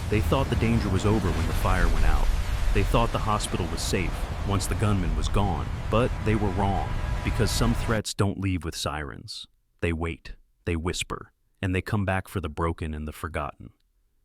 They thought the danger was over when the fire went out. They thought the hospital was safe once the gunman was gone, but they were wrong, because some threats don't leave with sirens. They wait, they whisper, and they come back for the broken and the forgotten.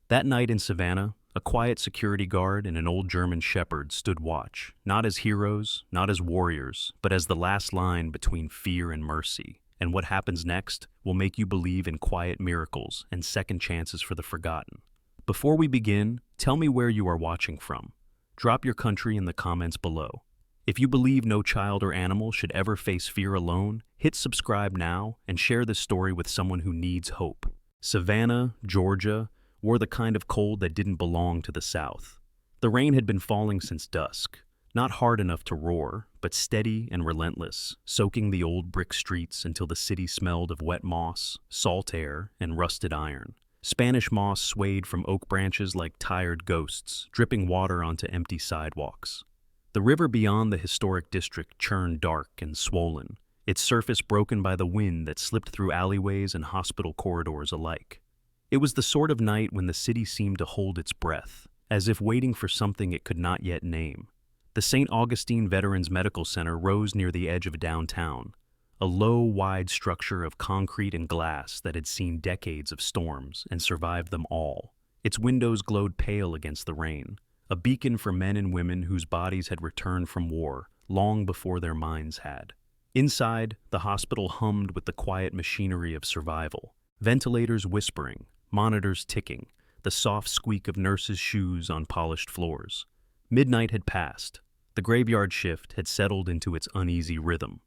That night in Savannah, a quiet security guard and an old German shepherd stood watch, not as heroes, not as warriors, but as the last line between fear and mercy. And what happens next will make you believe in quiet miracles and second chances for the forgotten. Before we begin, tell me where you are watching from. Drop your country in the comments below. If you believe no child or animal should ever face fear alone, hit subscribe now and share this story with someone who needs hope. Savannah, Georgia, wore the kind of cold that didn't belong to the South. The rain had been falling since dusk, not hard enough to roar, but steady and relentless, soaking the old brick streets until the city smelled of wet moss, salt air, and rusted iron. Spanish moss swayed from oak branches like tired ghosts, dripping water onto empty sidewalks. The river beyond the historic district churned dark and swollen, its surface broken by the wind that slipped through alleyways and hospital corridors alike. It was the sort of night when the city seemed to hold its breath, as if waiting for something it could not yet name. The St. Augustine Veterans Medical Center rose near the edge of downtown, a low, wide structure of concrete and glass that had seen decades of storms and survived them all. Its windows glowed pale against the rain, a beacon for men and women whose bodies had returned from war long before their minds had. Inside, the hospital hummed with the quiet machinery of survival, ventilators whispering, monitors ticking, the soft squeak of nurses' shoes on polished floors. Midnight had passed. The graveyard shift had settled into its uneasy rhythm.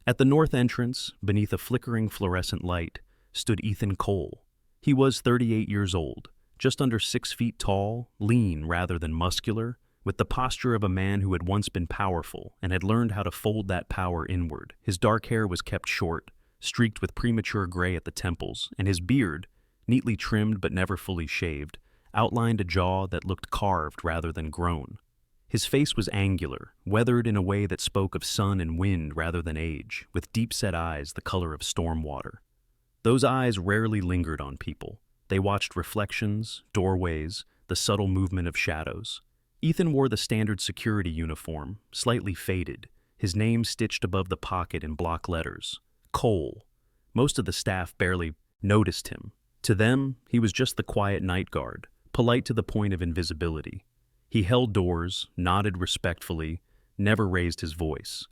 At the north entrance, beneath a flickering fluorescent light, stood Ethan Cole. He was 38 years old, just under 6 feet tall, lean rather than muscular, with the posture of a man who had once been powerful and had learned how to fold that power inward. His dark hair was kept short, streaked with premature gray at the temples, and his beard, neatly trimmed but never fully shaved, outlined a jaw that looked carved rather than grown. His face was angular, weathered in a way that spoke of sun and wind rather than age, with deep-set eyes the color of storm water. Those eyes rarely lingered on people. They watched reflections, doorways, the subtle movement of shadows. Ethan wore the standard security uniform, slightly faded, his name stitched above the pocket in block letters. Cole. Most of the staff barely noticed him. To them, he was just the quiet night guard, polite to the point of invisibility. He held doors, nodded respectfully, never raised his voice.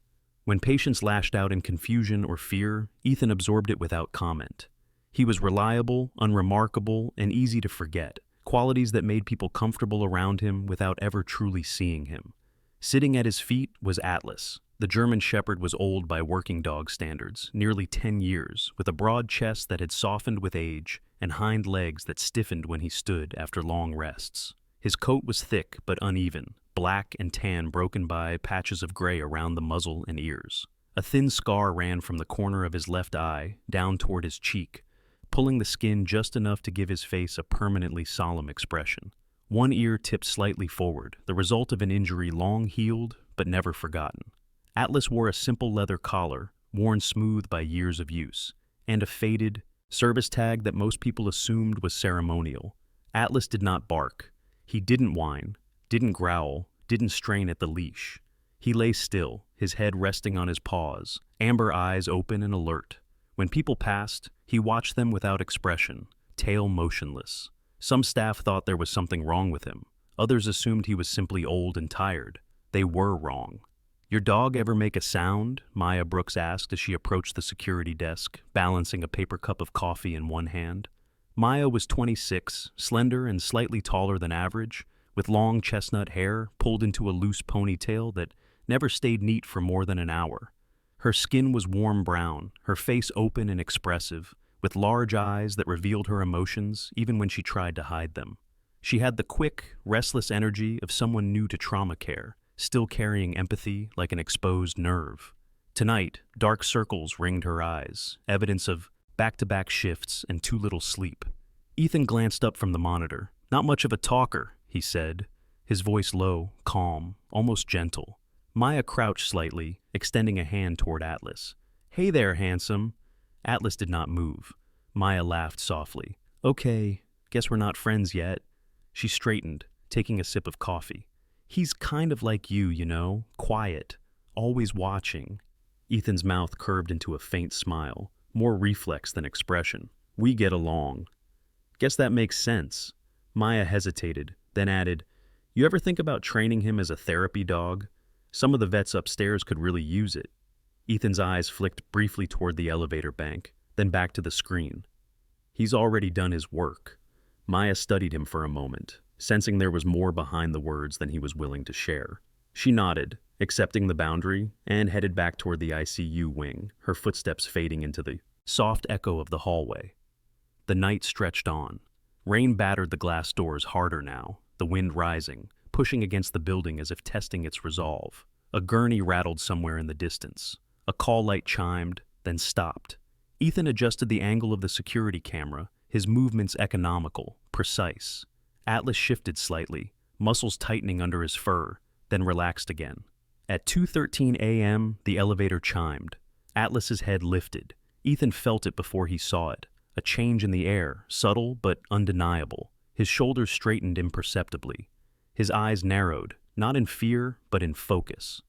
When patients lashed out in confusion or fear, Ethan absorbed it without comment. He was reliable, unremarkable, and easy to forget, qualities that made people comfortable around him without ever truly seeing him. Sitting at his feet was Atlas. The German shepherd was old by working dog standards, nearly 10 years, with a broad chest that had softened with age and hind legs that stiffened when he stood after long rests. His coat was thick but uneven, black and tan broken by patches of gray around the muzzle and ears. A thin scar ran from the corner of his left eye down toward his cheek, pulling the skin just enough to give his face a permanently solemn expression. One ear tipped slightly forward, the result of an injury long healed but never forgotten. Atlas wore a simple leather collar, worn smooth by years of use, and a faded service tag that most people assumed was ceremonial. Atlas did not bark. He didn't whine, didn't growl, didn't strain at the leash. He lay still, his head resting on his paws, amber eyes open and alert. When people passed, he watched them without expression, tail motionless. Some staff thought there was something wrong with him. Others assumed he was simply old and tired. They were wrong. "Your dog ever make a sound?" Maya Brooks asked as she approached the security desk, balancing a paper cup of coffee in one hand. Maya was 26, slender and slightly taller than average, with long chestnut hair pulled into a loose ponytail that never stayed neat for more than an hour. Her skin was warm brown, her face open and expressive, with large eyes that revealed her emotions even when she tried to hide them. She had the quick, restless energy of someone new to trauma care, still carrying empathy like an exposed nerve. Tonight, dark circles ringed her eyes, evidence of back-to-back shifts and too little sleep. Ethan glanced up from the monitor. "Not much of a talker," he said, his voice low, calm, almost gentle. Maya crouched slightly, extending a hand toward Atlas. "Hey there, handsome." Atlas did not move. Maya laughed softly. "Okay, guess we're not friends yet." She straightened, taking a sip of coffee. He's kind of like you know, quiet, always watching. Ethan's mouth curved into a faint smile, more reflex than expression. We get along. Guess that makes sense. Maya hesitated, then added, You ever think about training him as a therapy dog? Some of the vets upstairs could really use it. Ethan's eyes flicked briefly toward the elevator bank, then back to the screen. He's already done his work. Maya studied him for a moment, sensing there was more behind the words than he was willing to share. She nodded, accepting the boundary, and headed back toward the ICU wing, her footsteps fading into the soft echo of the hallway. The night stretched on. Rain battered the glass doors harder now, the wind rising, pushing against the building as if testing its resolve. A gurney rattled somewhere in the distance. A call light chimed, then stopped. Ethan adjusted the angle of the security camera, his movements economical, precise. Atlas shifted slightly, muscles tightening under his fur, then relaxed again. At 2:13 a.m., the elevator chimed. Atlas's head lifted. Ethan felt it before he saw it. A change in the air, subtle but undeniable. His shoulders straightened imperceptibly. His eyes narrowed, not in fear, but in focus.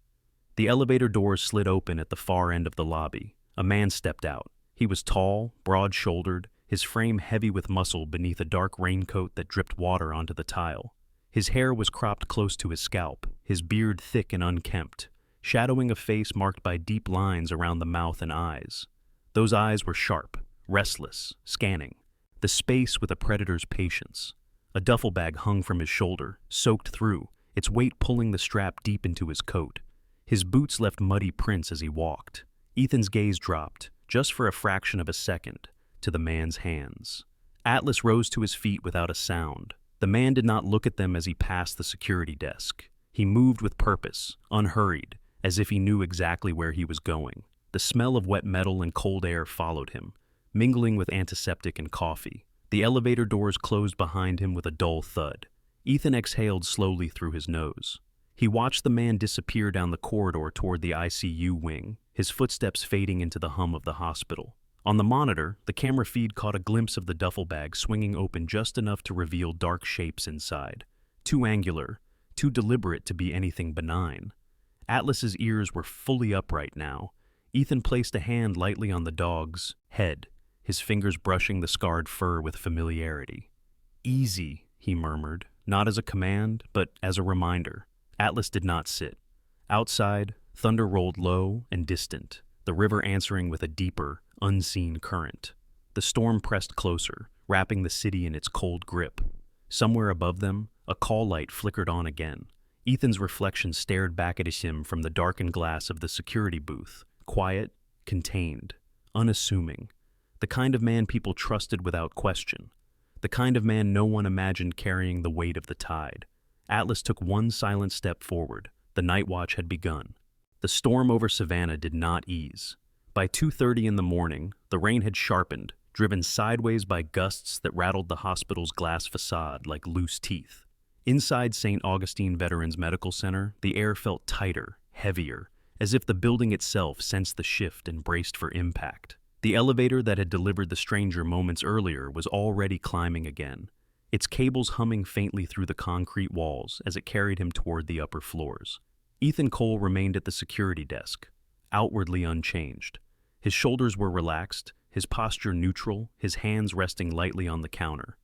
The elevator doors slid open at the far end of the lobby. A man stepped out. He was tall, broad-shouldered, his frame heavy with muscle beneath a dark raincoat that dripped water onto the tile. His hair was cropped close to his scalp, his beard thick and unkempt, shadowing a face marked by deep lines around the mouth and eyes. Those eyes were sharp, restless, scanning, the space with a predator's patience. A duffel bag hung from his shoulder, soaked through, its weight pulling the strap deep into his coat. His boots left muddy prints as he walked. Ethan's gaze dropped, just for a fraction of a second, to the man's hands. Atlas rose to his feet without a sound. The man did not look at them as he passed the security desk. He moved with purpose, unhurried, as if he knew exactly where he was going. The smell of wet metal and cold air followed him, mingling with antiseptic and coffee. The elevator doors closed behind him with a dull thud. Ethan exhaled slowly through his nose. He watched the man disappear down the corridor toward the ICU wing, his footsteps fading into the hum of the hospital. On the monitor, the camera feed caught a glimpse of the duffel bag swinging open just enough to reveal dark shapes inside. Too angular, too deliberate to be anything benign. Atlas's ears were fully upright now. Ethan placed a hand lightly on the dog's head, his fingers brushing the scarred fur with familiarity. "Easy," he murmured, not as a command, but as a reminder. Atlas did not sit. Outside, thunder rolled low and distant, the river answering with a deeper, unseen current. The storm pressed closer, wrapping the city in its cold grip. Somewhere above them, a call light flickered on again. Ethan's reflection stared back at him from the darkened glass of the security booth, quiet, contained, unassuming. The kind of man people trusted without question. The kind of man no one imagined carrying the weight of the tide. Atlas took one silent step forward. The night watch had begun. The storm over Savannah did not ease. By 2:30 in the morning, the rain had sharpened, driven sideways by gusts that rattled the hospital's glass facade like loose teeth. Inside St. Augustine Veterans Medical Center, the air felt tighter, heavier, as if the building itself sensed the shift and braced for impact. The elevator that had delivered the stranger moments earlier was already climbing again, its cables humming faintly through the concrete walls as it carried him toward the upper floors. Ethan Cole remained at the security desk, outwardly unchanged. His shoulders were relaxed, his posture neutral, his hands resting lightly on the counter.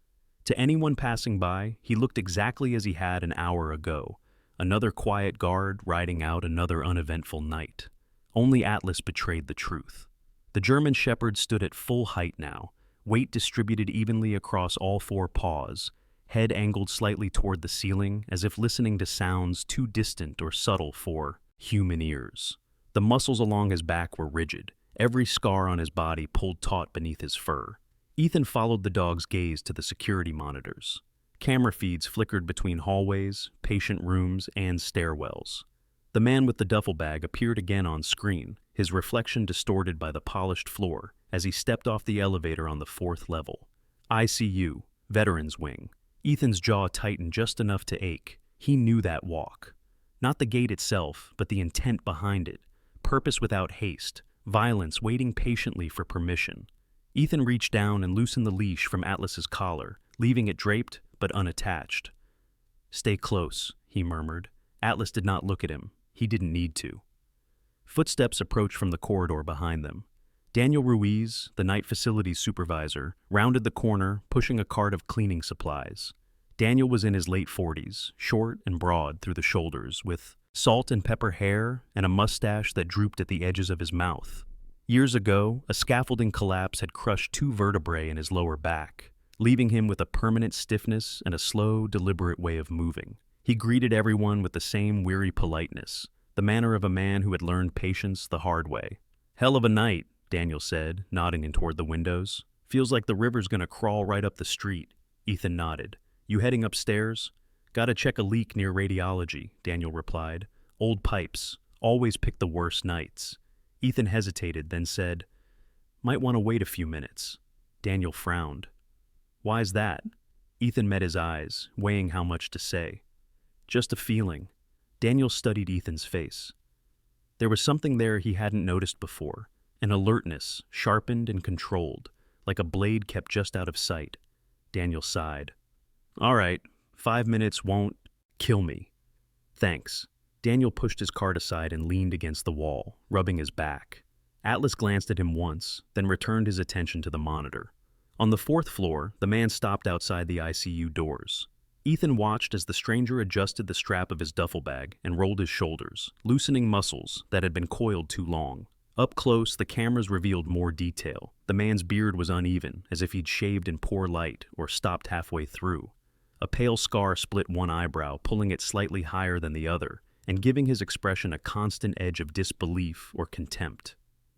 To anyone passing by, he looked exactly as he had an hour ago, another quiet guard riding out another uneventful night. Only Atlas betrayed the truth. The German shepherd stood at full height now, weight distributed evenly across all four paws, head angled slightly toward the ceiling as if listening to sounds too distant or subtle for human ears. The muscles along his back were rigid, every scar on his body pulled taut beneath his fur. Ethan followed the dog's gaze to the security monitors. Camera feeds flickered between hallways, patient rooms, and stairwells. The man with the duffel bag appeared again on screen, his reflection distorted by the polished floor as he stepped off the elevator on the 4th level. ICU, Veterans Wing. Ethan's jaw tightened just enough to ache. He knew that walk. Not the gate itself, but the intent behind it. Purpose without haste, violence waiting patiently for permission. Ethan reached down and loosened the leash from Atlas's collar, leaving it draped but unattached. Stay close, he murmured. Atlas did not look at him. He didn't need to. Footsteps approached from the corridor behind them. Daniel Ruiz, the night facilities supervisor, rounded the corner, pushing a cart of cleaning supplies. Daniel was in his late 40s, short and broad through the shoulders, with salt and pepper hair and a mustache that drooped at the edges of his mouth. Years ago, a scaffolding collapse had crushed 2 vertebrae in his lower back, leaving him with a permanent stiffness and a slow, deliberate way of moving. He greeted everyone with the same weary politeness, the manner of a man who had learned patience the hard way. "Hell of a night," Daniel said, nodding in toward the windows. "Feels like the river's gonna crawl right up the street." Ethan nodded. "You heading upstairs?" "Gotta check a leak near radiology," Daniel replied. "Old pipes. Always pick the worst nights." Ethan hesitated, then said, "Might want to wait a few minutes." Daniel frowned. "Why's that?" Ethan met his eyes, weighing how much to say. "Just a feeling." Daniel studied Ethan's face. There was something there he hadn't noticed before, an alertness, sharpened and controlled, like a blade kept just out of sight. Daniel sighed. "All right, 5 minutes won't kill me." "Thanks." Daniel pushed his cart aside and leaned against the wall, rubbing his back. Atlas glanced at him once, then returned his attention to the monitor. On the 4th floor, the man stopped outside the ICU doors. Ethan watched as the stranger adjusted the strap of his duffel bag and rolled his shoulders, loosening muscles that had been coiled too long. Up close, the cameras revealed more detail. The man's beard was uneven, as if he'd shaved in poor light or stopped halfway through. A pale scar split one eyebrow, pulling it slightly higher than the other, and giving his expression a constant edge of disbelief or contempt.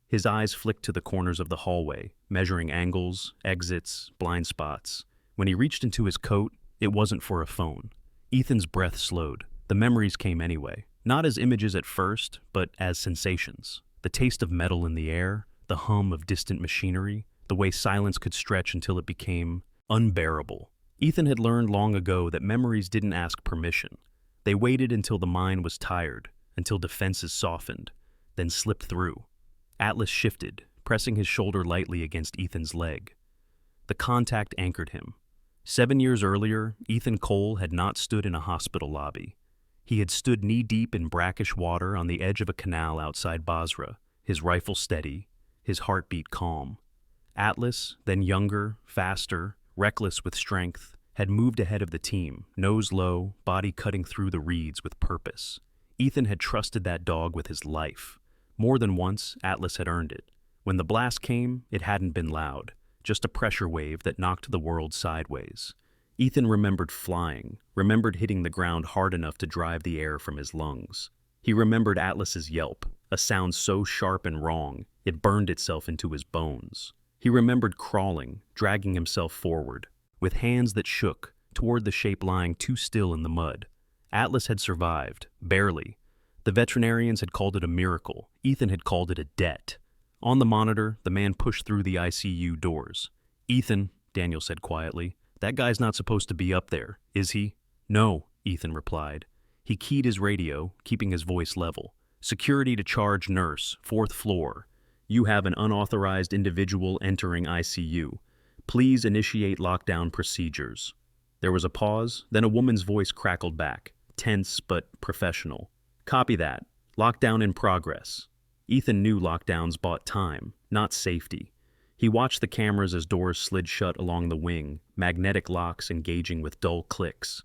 His eyes flicked to the corners of the hallway, measuring angles, exits, blind spots. When he reached into his coat, it wasn't for a phone. Ethan's breath slowed. The memories came anyway, not as images at first, but as sensations. The taste of metal in the air, the hum of distant machinery, the way silence could stretch until it became unbearable. Ethan had learned long ago that memories didn't ask permission. They waited until the mind was tired, until defenses softened, then slipped through. Atlas shifted, pressing his shoulder lightly against Ethan's leg. The contact anchored him. 7 years earlier, Ethan Cole had not stood in a hospital lobby. He had stood knee-deep in brackish water on the edge of a canal outside Basra, his rifle steady, his heartbeat calm. Atlas, then younger, faster, reckless with strength, had moved ahead of the team, nose low, body cutting through the reeds with purpose. Ethan had trusted that dog with his life. More than once, Atlas had earned it. When the blast came, it hadn't been loud, just a pressure wave that knocked the world sideways. Ethan remembered flying, remembered hitting the ground hard enough to drive the air from his lungs. He remembered Atlas's yelp, a sound so sharp and wrong, it burned itself into his bones. He remembered crawling, dragging himself forward, with hands that shook, toward the shape lying too still in the mud. Atlas had survived, barely. The veterinarians had called it a miracle. Ethan had called it a debt. On the monitor, the man pushed through the ICU doors. "Ethan," Daniel said quietly, "that guy's not supposed to be up there, is he?" "No," Ethan replied. He keyed his radio, keeping his voice level. "Security to charge nurse, 4th floor. You have an unauthorized individual entering ICU. Please initiate lockdown procedures." There was a pause, then a woman's voice crackled back, tense but professional. "Copy that. Lockdown in progress." Ethan knew lockdowns bought time, not safety. He watched the cameras as doors slid shut along the wing, magnetic locks engaging with dull clicks.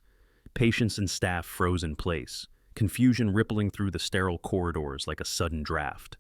Patients and staff froze in place, confusion rippling through the sterile corridors like a sudden draft.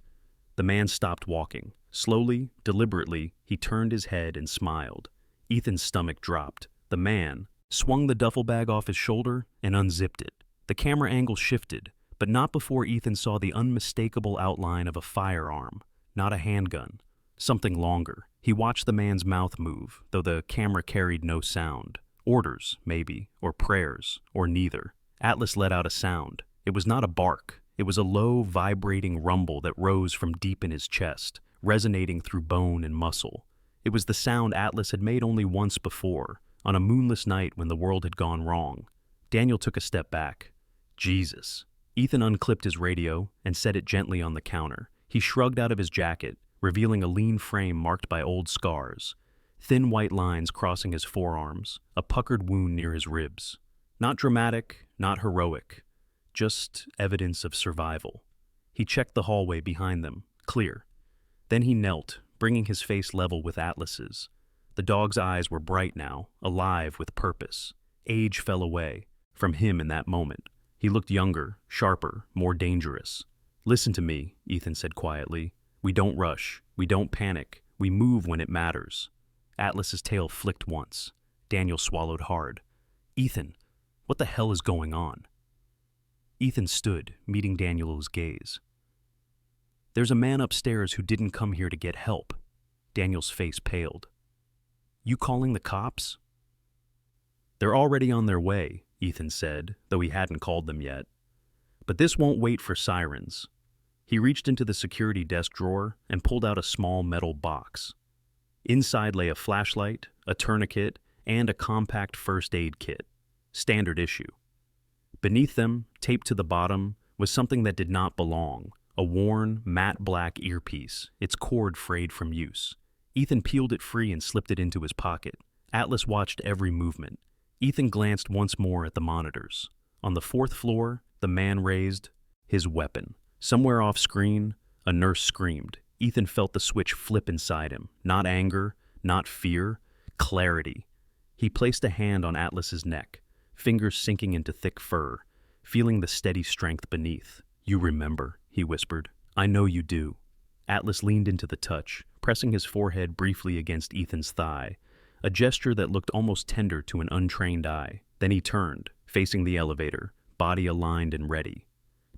The man stopped walking. Slowly, deliberately, he turned his head and smiled. Ethan's stomach dropped. The man swung the duffel bag off his shoulder and unzipped it. The camera angle shifted, but not before Ethan saw the unmistakable outline of a firearm, not a handgun, something longer. He watched the man's mouth move, though the camera carried no sound. Orders, maybe, or prayers, or neither. Atlas let out a sound. It was not a bark. It was a low, vibrating rumble that rose from deep in his chest, resonating through bone and muscle. It was the sound Atlas had made only once before, on a moonless night when the world had gone wrong. Daniel took a step back. Jesus. Ethan unclipped his radio and set it gently on the counter. He shrugged out of his jacket, revealing a lean frame marked by old scars, thin white lines crossing his forearms, a puckered wound near his ribs. Not dramatic, not heroic, just evidence of survival. He checked the hallway behind them, clear. Then he knelt, bringing his face level with Atlas's. The dog's eyes were bright now, alive with purpose. Age fell away from him in that moment. He looked younger, sharper, more dangerous. "Listen to me," Ethan said quietly. "We don't rush. We don't panic. We move when it matters." Atlas's tail flicked once. Daniel swallowed hard. "Ethan, what the hell is going on?" Ethan stood, meeting Daniel's gaze. "There's a man upstairs who didn't come here to get help." Daniel's face paled. "You calling the cops?" "They're already on their way," Ethan said, though he hadn't called them yet. "But this won't wait for sirens." He reached into the security desk drawer and pulled out a small metal box. Inside lay a flashlight, a tourniquet, and a compact first aid kit. Standard issue. Beneath them, taped to the bottom, was something that did not belong. A worn, matte black earpiece, its cord frayed from use. Ethan peeled it free and slipped it into his pocket. Atlas watched every movement. Ethan glanced once more at the monitors. On the 4th floor, the man raised his weapon. Somewhere off screen, a nurse screamed. Ethan felt the switch flip inside him. Not anger, not fear, clarity. He placed a hand on Atlas's neck, fingers sinking into thick fur, feeling the steady strength beneath. "You remember," he whispered. "I know you do." Atlas leaned into the touch, pressing his forehead briefly against Ethan's thigh, a gesture that looked almost tender to an untrained eye. Then he turned, facing the elevator, body aligned and ready.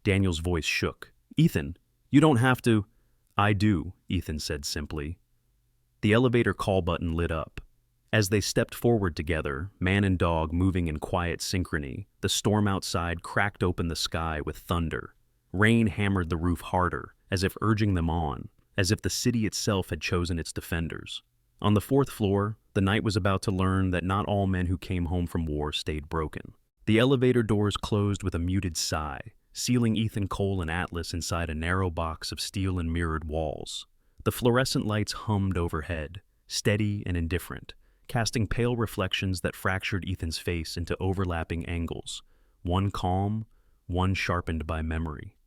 Daniel's voice shook. "Ethan, you don't have to—" "I do," Ethan said simply. The elevator call button lit up. As they stepped forward together, man and dog moving in quiet synchrony, the storm outside cracked open the sky with thunder. Rain hammered the roof harder, as if urging them on, as if the city itself had chosen its defenders. On the 4th floor, the night was about to learn that not all men who came home from war stayed broken. The elevator doors closed with a muted sigh, sealing Ethan Cole and Atlas inside a narrow box of steel and mirrored walls. The fluorescent lights hummed overhead, steady and indifferent, casting pale reflections that fractured Ethan's face into overlapping angles, one calm, one sharpened by memory.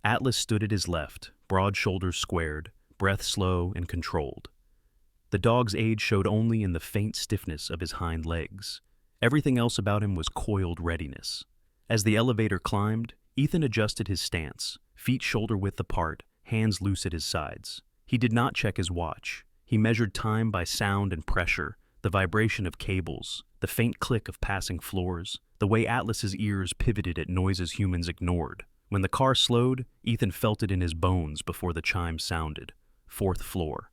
Atlas stood at his left, broad shoulders squared, breath slow and controlled. The dog's age showed only in the faint stiffness of his hind legs. Everything else about him was coiled readiness. As the elevator climbed, Ethan adjusted his stance, feet shoulder-width apart, hands loose at his sides. He did not check his watch. He measured time by sound and pressure, the vibration of cables, the faint click of passing floors, the way Atlas's ears pivoted at noises humans ignored. When the car slowed, Ethan felt it in his bones before the chime sounded. 4th floor.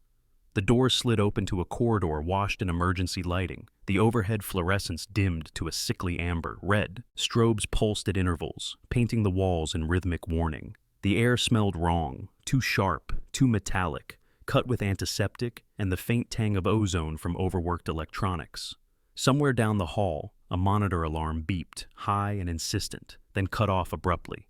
The doors slid open to a corridor washed in emergency lighting. The overhead fluorescence dimmed to a sickly amber, red. Strobes pulsed at intervals, painting the walls in rhythmic warning. The air smelled wrong, too sharp, too metallic, cut with antiseptic and the faint tang of ozone from overworked electronics. Somewhere down the hall, a monitor alarm beeped, high and insistent, then cut off abruptly.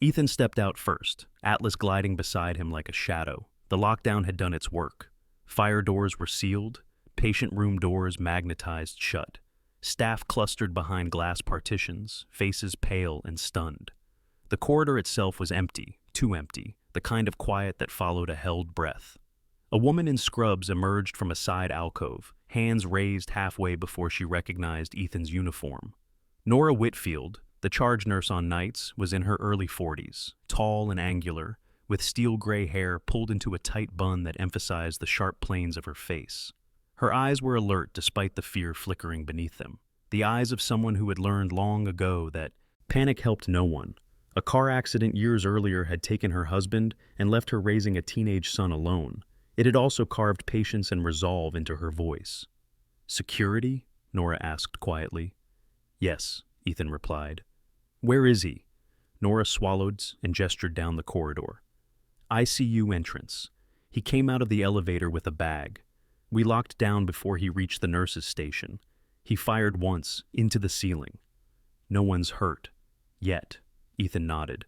Ethan stepped out first, Atlas gliding beside him like a shadow. The lockdown had done its work. Fire doors were sealed, patient room doors magnetized shut. Staff clustered behind glass partitions, faces pale and stunned. The corridor itself was empty, too empty, the kind of quiet that followed a held breath. A woman in scrubs emerged from a side alcove, hands raised halfway before she recognized Ethan's uniform. Nora Whitfield, the charge nurse on nights, was in her early 40s, tall and angular, with steel gray hair pulled into a tight bun that emphasized the sharp planes of her face. Her eyes were alert despite the fear flickering beneath them, the eyes of someone who had learned long ago that panic helped no one. A car accident years earlier had taken her husband and left her raising a teenage son alone. It had also carved patience and resolve into her voice. "Security?" Nora asked quietly. "Yes," Ethan replied. "Where is he?" Nora swallowed and gestured down the corridor. "ICU entrance. He came out of the elevator with a bag. We locked down before he reached the nurse's station. He fired once, into the ceiling. No one's hurt. Yet." Ethan nodded.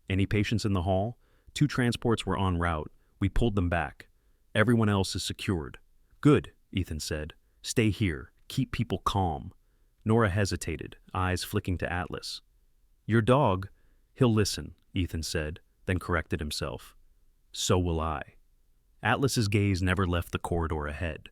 "Any patients in the hall? 2 transports were en route. We pulled them back. Everyone else is secured." "Good," Ethan said. "Stay here. Keep people calm." Nora hesitated, eyes flicking to Atlas. Your dog, he'll listen, Ethan said, then corrected himself. So will I. Atlas's gaze never left the corridor ahead.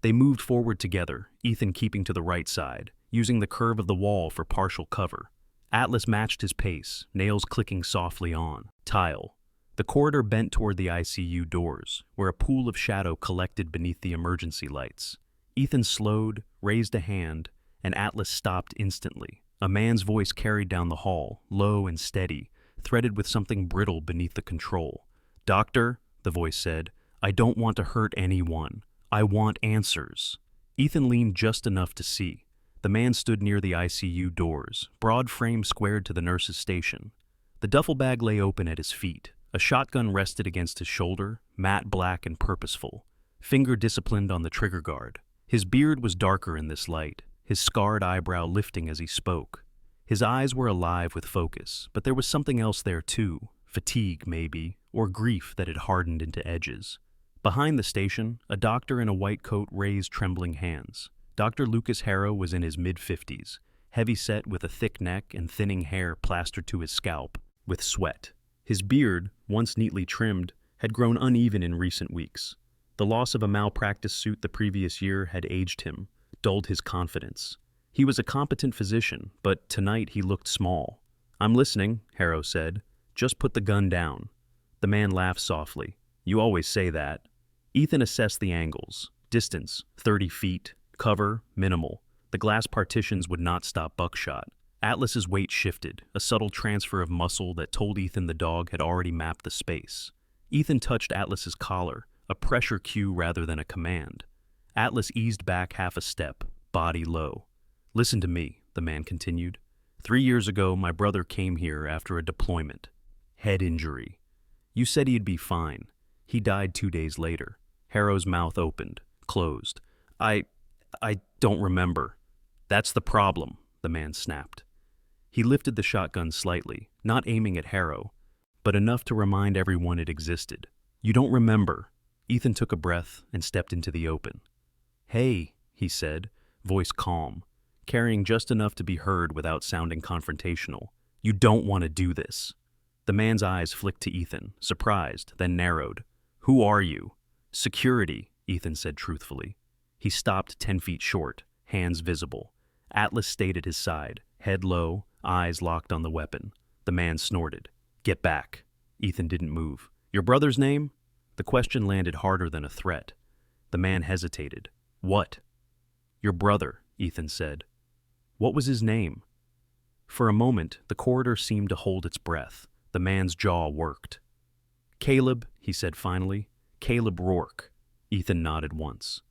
They moved forward together, Ethan keeping to the right side, using the curve of the wall for partial cover. Atlas matched his pace, nails clicking softly on tile. The corridor bent toward the ICU doors, where a pool of shadow collected beneath the emergency lights. Ethan slowed, raised a hand, and Atlas stopped instantly. A man's voice carried down the hall, low and steady, threaded with something brittle beneath the control. Doctor, the voice said, I don't want to hurt anyone. I want answers. Ethan leaned just enough to see. The man stood near the ICU doors, broad frame squared to the nurse's station. The duffel bag lay open at his feet. A shotgun rested against his shoulder, matte black and purposeful, finger disciplined on the trigger guard. His beard was darker in this light, his scarred eyebrow lifting as he spoke. His eyes were alive with focus, but there was something else there too, fatigue maybe, or grief that had hardened into edges. Behind the station, a doctor in a white coat raised trembling hands. Dr. Lucas Harrow was in his mid-50s, heavy-set with a thick neck and thinning hair plastered to his scalp, with sweat. His beard, once neatly trimmed, had grown uneven in recent weeks. The loss of a malpractice suit the previous year had aged him, dulled his confidence. He was a competent physician, but tonight he looked small. I'm listening, Harrow said. Just put the gun down. The man laughed softly. You always say that. Ethan assessed the angles. Distance, 30 feet. Cover, minimal. The glass partitions would not stop buckshot. Atlas's weight shifted, a subtle transfer of muscle that told Ethan the dog had already mapped the space. Ethan touched Atlas's collar, a pressure cue rather than a command. Atlas eased back half a step, body low. Listen to me, the man continued. 3 years ago, my brother came here after a deployment. Head injury. You said he'd be fine. He died 2 days later. Harrow's mouth opened, closed. I don't remember. That's the problem, the man snapped. He lifted the shotgun slightly, not aiming at Harrow, but enough to remind everyone it existed. You don't remember. Ethan took a breath and stepped into the open. Hey, he said, voice calm, carrying just enough to be heard without sounding confrontational. You don't want to do this. The man's eyes flicked to Ethan, surprised, then narrowed. Who are you? Security, Ethan said truthfully. He stopped 10 feet short, hands visible. Atlas stayed at his side, head low, eyes locked on the weapon. The man snorted. Get back. Ethan didn't move. Your brother's name? The question landed harder than a threat. The man hesitated. What? Your brother, Ethan said. What was his name? For a moment, the corridor seemed to hold its breath. The man's jaw worked. Caleb, he said finally. Caleb Rourke. Ethan nodded once.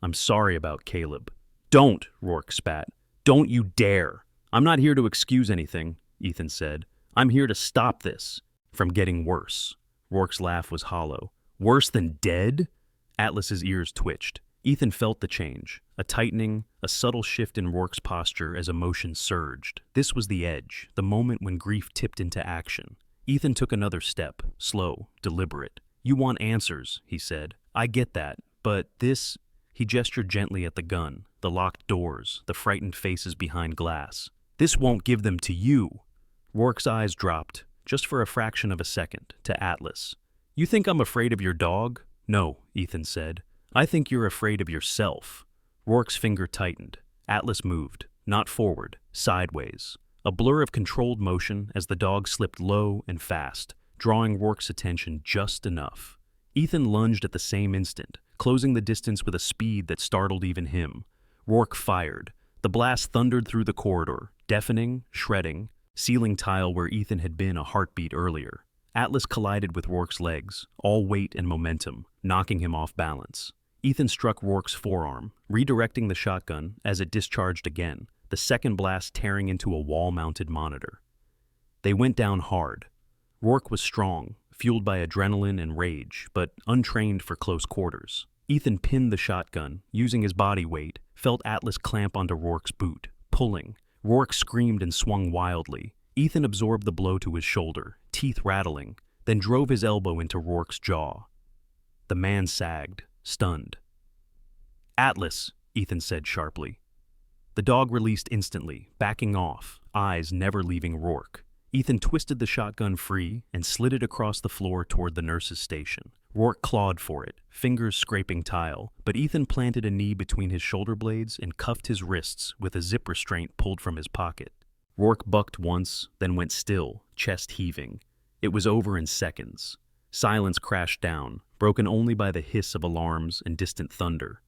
I'm sorry about Caleb. Don't, Rourke spat. Don't you dare. I'm not here to excuse anything, Ethan said. I'm here to stop this from getting worse. Rourke's laugh was hollow. Worse than dead? Atlas's ears twitched. Ethan felt the change, a tightening, a subtle shift in Rourke's posture as emotion surged. This was the edge, the moment when grief tipped into action. Ethan took another step, slow, deliberate. You want answers, he said. I get that, but this... He gestured gently at the gun, the locked doors, the frightened faces behind glass. This won't give them to you. Rourke's eyes dropped, just for a fraction of a second, to Atlas. You think I'm afraid of your dog? No, Ethan said. I think you're afraid of yourself. Rourke's finger tightened. Atlas moved, not forward, sideways. A blur of controlled motion as the dog slipped low and fast, drawing Rourke's attention just enough. Ethan lunged at the same instant, closing the distance with a speed that startled even him. Rourke fired. The blast thundered through the corridor, deafening, shredding, sealing tile where Ethan had been a heartbeat earlier. Atlas collided with Rourke's legs, all weight and momentum, knocking him off balance. Ethan struck Rourke's forearm, redirecting the shotgun as it discharged again, the second blast tearing into a wall-mounted monitor. They went down hard. Rourke was strong, fueled by adrenaline and rage, but untrained for close quarters. Ethan pinned the shotgun, using his body weight, felt Atlas clamp onto Rourke's boot, pulling. Rourke screamed and swung wildly. Ethan absorbed the blow to his shoulder, teeth rattling, then drove his elbow into Rourke's jaw. The man sagged, stunned. Atlas, Ethan said sharply. The The dog released instantly, backing off, eyes never leaving Rourke. Ethan twisted the shotgun free and slid it across the floor toward the nurse's station. Rourke clawed for it, fingers scraping tile, but Ethan planted a knee between his shoulder blades and cuffed his wrists with a zip restraint pulled from his pocket. Rourke bucked once, then went still, chest heaving. It was over in seconds. Silence crashed down, broken only by the hiss of alarms and distant thunder.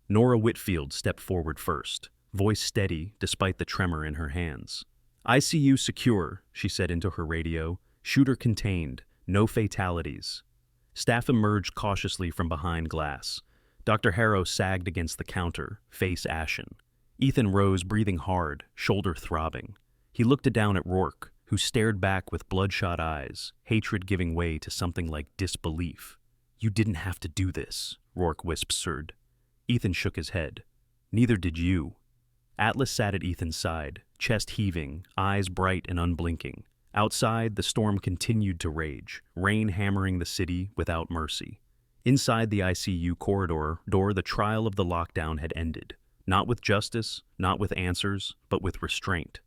Nora Whitfield stepped forward first, voice steady despite the tremor in her hands. "ICU secure," she said into her radio. "Shooter contained. No fatalities." Staff emerged cautiously from behind glass. Dr. Harrow sagged against the counter, face ashen. Ethan rose, breathing hard, shoulder throbbing. He looked down at Rourke, who stared back with bloodshot eyes, hatred giving way to something like disbelief. "You didn't have to do this," Rourke whispered. Ethan shook his head. "Neither did you." Atlas sat at Ethan's side, chest heaving, eyes bright and unblinking. Outside, the storm continued to rage, rain hammering the city without mercy. Inside the ICU corridor door, the trial of the lockdown had ended. Not with justice, not with answers, but with restraint.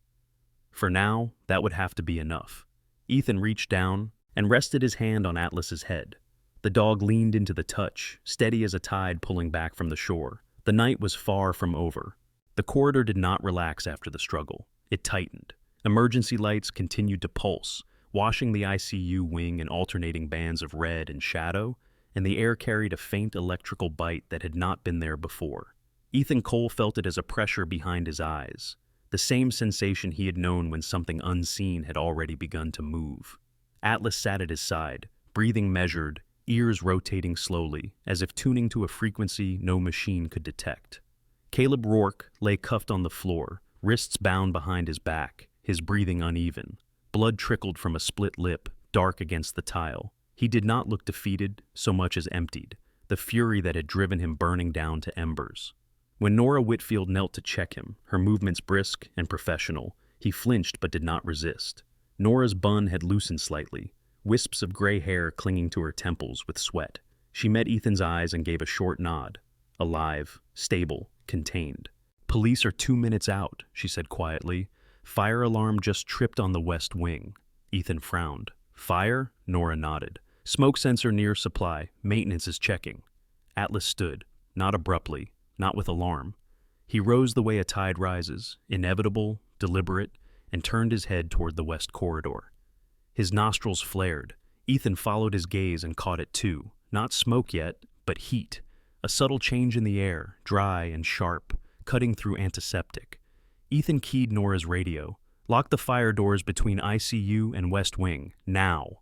For now, that would have to be enough. Ethan reached down and rested his hand on Atlas's head. The dog leaned into the touch, steady as a tide pulling back from the shore. The night was far from over. The corridor did not relax after the struggle. It tightened. Emergency lights continued to pulse, washing the ICU wing in alternating bands of red and shadow, and the air carried a faint electrical bite that had not been there before. Ethan Cole felt it as a pressure behind his eyes, the same sensation he had known when something unseen had already begun to move. Atlas sat at his side, breathing measured, ears rotating slowly, as if tuning to a frequency no machine could detect. Caleb Rourke lay cuffed on the floor, wrists bound behind his back, his breathing uneven. Blood trickled from a split lip, dark against the tile. He did not look defeated, so much as emptied, the fury that had driven him burning down to embers. When Nora Whitfield knelt to check him, her movements brisk and professional, he flinched but did not resist. Nora's bun had loosened slightly, wisps of gray hair clinging to her temples with sweat. She met Ethan's eyes and gave a short nod. Alive, stable, contained. "Police are 2 minutes out," she said quietly. "Fire alarm just tripped on the west wing." Ethan frowned. "Fire?" Nora nodded. "Smoke sensor near supply. Maintenance is checking." Atlas stood, not abruptly, not with alarm. He rose the way a tide rises, inevitable, deliberate, and turned his head toward the west corridor. His nostrils flared. Ethan followed his gaze and caught it too. Not smoke yet, but heat. A subtle change in the air, dry and sharp, cutting through antiseptic. Ethan keyed Nora's radio. "Lock the fire doors between ICU and West Wing, now."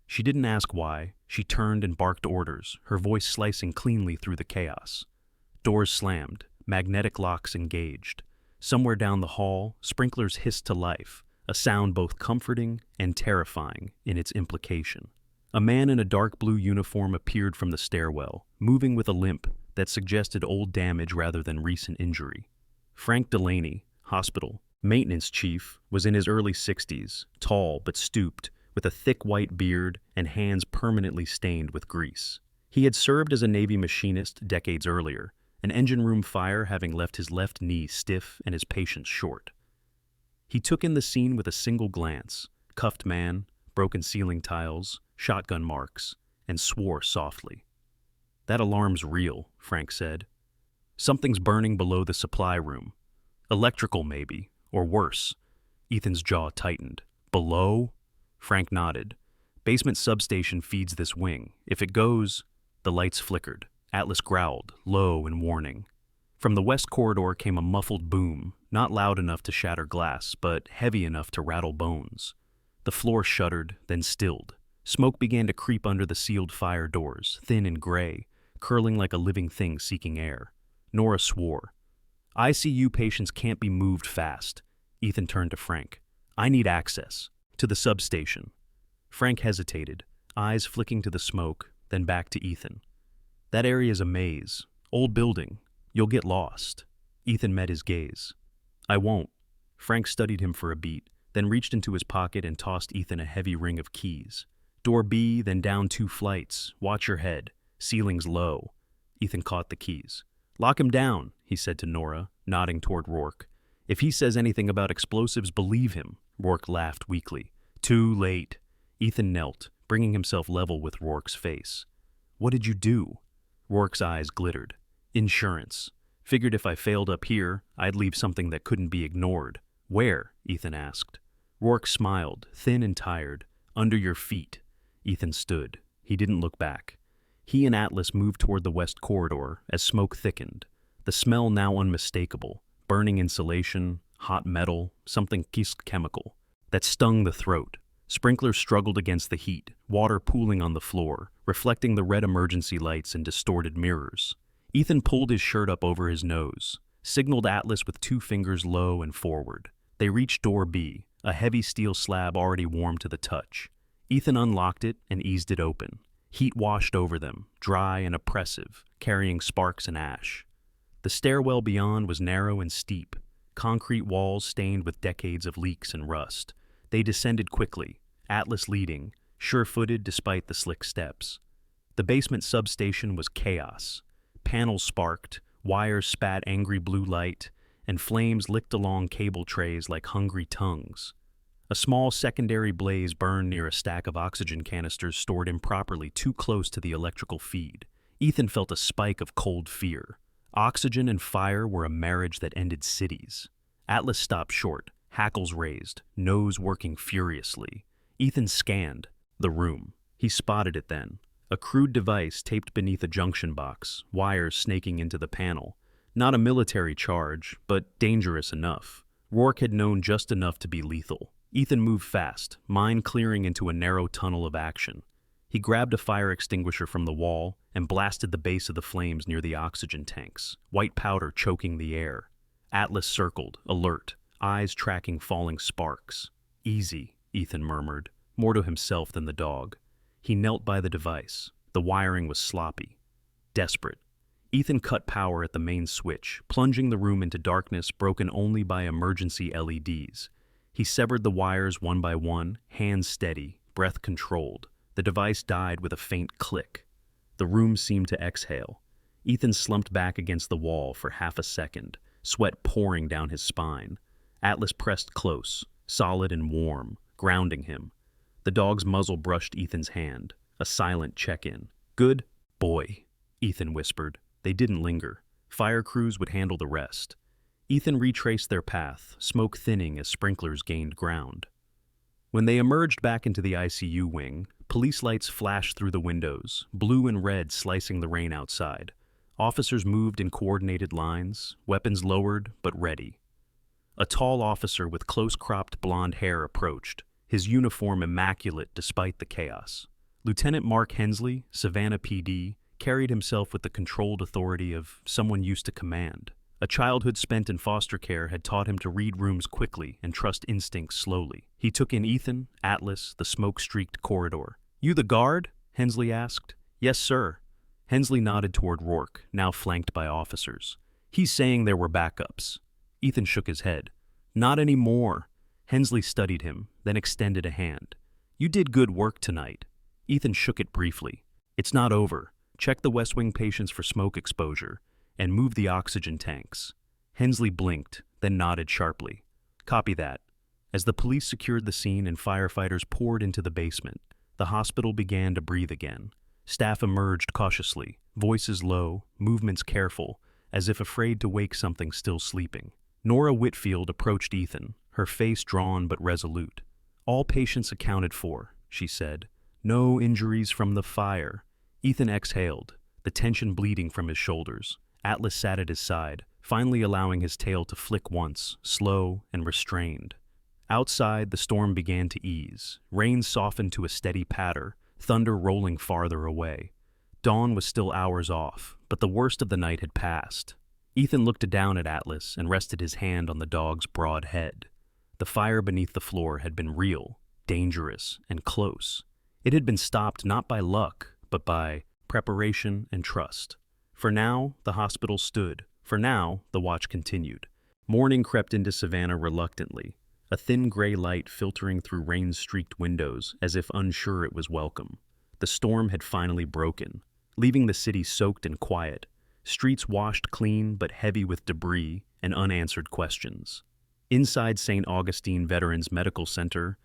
She didn't ask why. She turned and barked orders, her voice slicing cleanly through the chaos. Doors slammed, magnetic locks engaged. Somewhere down the hall, sprinklers hissed to life, a sound both comforting and terrifying in its implication. A man in a dark blue uniform appeared from the stairwell, moving with a limp that suggested old damage rather than recent injury. Frank Delaney, hospital, maintenance chief, was in his early 60s, tall but stooped, with a thick white beard and hands permanently stained with grease. He had served as a Navy machinist decades earlier, an engine room fire having left his left knee stiff and his patience short. He took in the scene with a single glance, cuffed man, broken ceiling tiles, shotgun marks, and swore softly. "That alarm's real," Frank said. "Something's burning below the supply room. Electrical maybe, or worse." Ethan's jaw tightened. "Below?" Frank nodded. "Basement substation feeds this wing. If it goes—" The lights flickered. Atlas growled, low and warning. From the west corridor came a muffled boom, not loud enough to shatter glass, but heavy enough to rattle bones. The floor shuddered, then stilled. Smoke began to creep under the sealed fire doors, thin and gray, curling like a living thing seeking air. Nora swore. "ICU patients can't be moved fast." Ethan turned to Frank. "I need access. To the substation." Frank hesitated, eyes flicking to the smoke, then back to Ethan. "That area's a maze. Old building. You'll get lost." Ethan met his gaze. "I won't." Frank studied him for a beat, then reached into his pocket and tossed Ethan a heavy ring of keys. "Door B, then down 2 flights. Watch your head. Ceiling's low." Ethan caught the keys. "Lock him down," he said to Nora, nodding toward Rourke. If he says anything about explosives, believe him, Rourke laughed weakly. Too late. Ethan knelt, bringing himself level with Rourke's face. What did you do? Rourke's eyes glittered. Insurance. Figured if I failed up here, I'd leave something that couldn't be ignored. Where? Ethan asked. Rourke smiled, thin and tired. Under your feet. Ethan stood. He didn't look back. He and Atlas moved toward the west corridor as smoke thickened. The smell now unmistakable. Burning insulation, hot metal, something chemical that stung the throat. Sprinklers struggled against the heat, water pooling on the floor, reflecting the red emergency lights in distorted mirrors. Ethan pulled his shirt up over his nose, signaled Atlas with 2 fingers low and forward. They reached door B, a heavy steel slab already warm to the touch. Ethan unlocked it and eased it open. Heat washed over them, dry and oppressive, carrying sparks and ash. The stairwell beyond was narrow and steep, concrete walls stained with decades of leaks and rust. They descended quickly, Atlas leading, sure-footed despite the slick steps. The basement substation was chaos. Panels sparked, wires spat angry blue light, and flames licked along cable trays like hungry tongues. A small secondary blaze burned near a stack of oxygen canisters stored improperly too close to the electrical feed. Ethan felt a spike of cold fear. Oxygen and fire were a marriage that ended cities. Atlas stopped short, hackles raised, nose working furiously. Ethan scanned the room. He spotted it then. A crude device taped beneath a junction box, wires snaking into the panel. Not a military charge, but dangerous enough. Rourke had known just enough to be lethal. Ethan moved fast, mind clearing into a narrow tunnel of action. He grabbed a fire extinguisher from the wall and blasted the base of the flames near the oxygen tanks, white powder choking the air. Atlas circled, alert, eyes tracking falling sparks. Easy, Ethan murmured, more to himself than the dog. He knelt by the device. The wiring was sloppy. Desperate. Ethan cut power at the main switch, plunging the room into darkness broken only by emergency LEDs. He severed the wires one by one, hands steady, breath controlled. The device died with a faint click. The room seemed to exhale. Ethan slumped back against the wall for half a second, sweat pouring down his spine. Atlas pressed close, solid and warm, grounding him. The dog's muzzle brushed Ethan's hand, a silent check-in. Good boy, Ethan whispered. They didn't linger. Fire crews would handle the rest. Ethan retraced their path, smoke thinning as sprinklers gained ground. When they emerged back into the ICU wing, police lights flashed through the windows, blue and red slicing the rain outside. Officers moved in coordinated lines, weapons lowered but ready. A tall officer with close-cropped blonde hair approached, his uniform immaculate despite the chaos. Lieutenant Mark Hensley, Savannah PD, carried himself with the controlled authority of someone used to command. A childhood spent in foster care had taught him to read rooms quickly and trust instincts slowly. He took in Ethan, Atlas, the smoke-streaked corridor. "You the guard?" Hensley asked. "Yes, sir." Hensley nodded toward Rourke, now flanked by officers. "He's saying there were backups." Ethan shook his head. "Not anymore." Hensley studied him, then extended a hand. "You did good work tonight." Ethan shook it briefly. "It's not over. Check the West Wing patients for smoke exposure, and move the oxygen tanks." Hensley blinked, then nodded sharply. "Copy that." As the police secured the scene and firefighters poured into the basement, the hospital began to breathe again. Staff emerged cautiously, voices low, movements careful, as if afraid to wake something still sleeping. Nora Whitfield approached Ethan, her face drawn but resolute. "All patients accounted for," she said. "No injuries from the fire." Ethan exhaled, the tension bleeding from his shoulders. Atlas sat at his side, finally allowing his tail to flick once, slow and restrained. Outside, the storm began to ease. Rain softened to a steady patter, thunder rolling farther away. Dawn was still hours off, but the worst of the night had passed. Ethan looked down at Atlas and rested his hand on the dog's broad head. The fire beneath the floor had been real, dangerous, and close. It had been stopped not by luck, but by preparation and trust. For now, the hospital stood. For now, the watch continued. Morning crept into Savannah reluctantly, a thin gray light filtering through rain-streaked windows as if unsure it was welcome. The storm had finally broken, leaving the city soaked and quiet, streets washed clean but heavy with debris and unanswered questions. Inside St. Augustine Veterans Medical Center,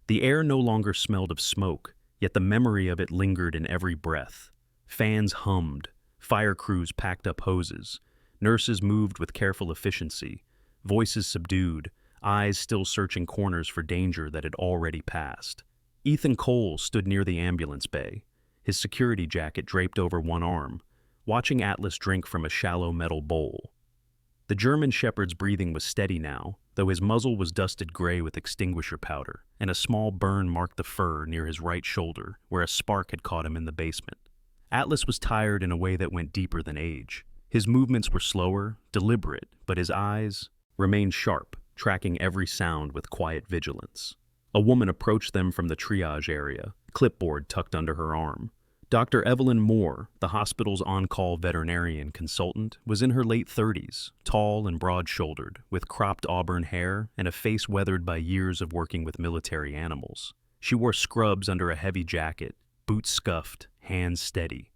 the air no longer smelled of smoke, yet the memory of it lingered in every breath. Fans hummed, fire crews packed up hoses, nurses moved with careful efficiency, voices subdued, eyes still searching corners for danger that had already passed. Ethan Cole stood near the ambulance bay, his security jacket draped over one arm, watching Atlas drink from a shallow metal bowl. The German shepherd's breathing was steady now, though his muzzle was dusted gray with extinguisher powder, and a small burn marked the fur near his right shoulder, where a spark had caught him in the basement. Atlas was tired in a way that went deeper than age. His movements were slower, deliberate, but his eyes remained sharp, tracking every sound with quiet vigilance. A woman approached them from the triage area, clipboard tucked under her arm. Dr. Evelyn Moore, the hospital's on-call veterinarian consultant, was in her late 30s, tall and broad-shouldered, with cropped auburn hair and a face weathered by years of working with military animals. She wore scrubs under a heavy jacket, boots scuffed, hands steady.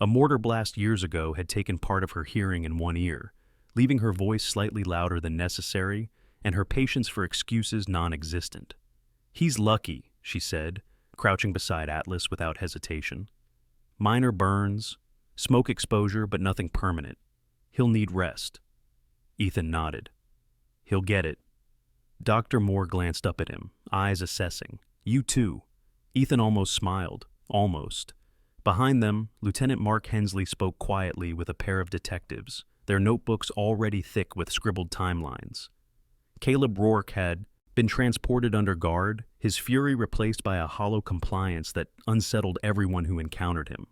A mortar blast years ago had taken part of her hearing in one ear, leaving her voice slightly louder than necessary and her patience for excuses non-existent. "He's lucky," she said, crouching beside Atlas without hesitation. "Minor burns, smoke exposure, but nothing permanent. He'll need rest." Ethan nodded. "He'll get it." Dr. Moore glanced up at him, eyes assessing. "You too." Ethan almost smiled. Almost. Behind them, Lieutenant Mark Hensley spoke quietly with a pair of detectives, their notebooks already thick with scribbled timelines. Caleb Rourke had been transported under guard, his fury replaced by a hollow compliance that unsettled everyone who encountered him.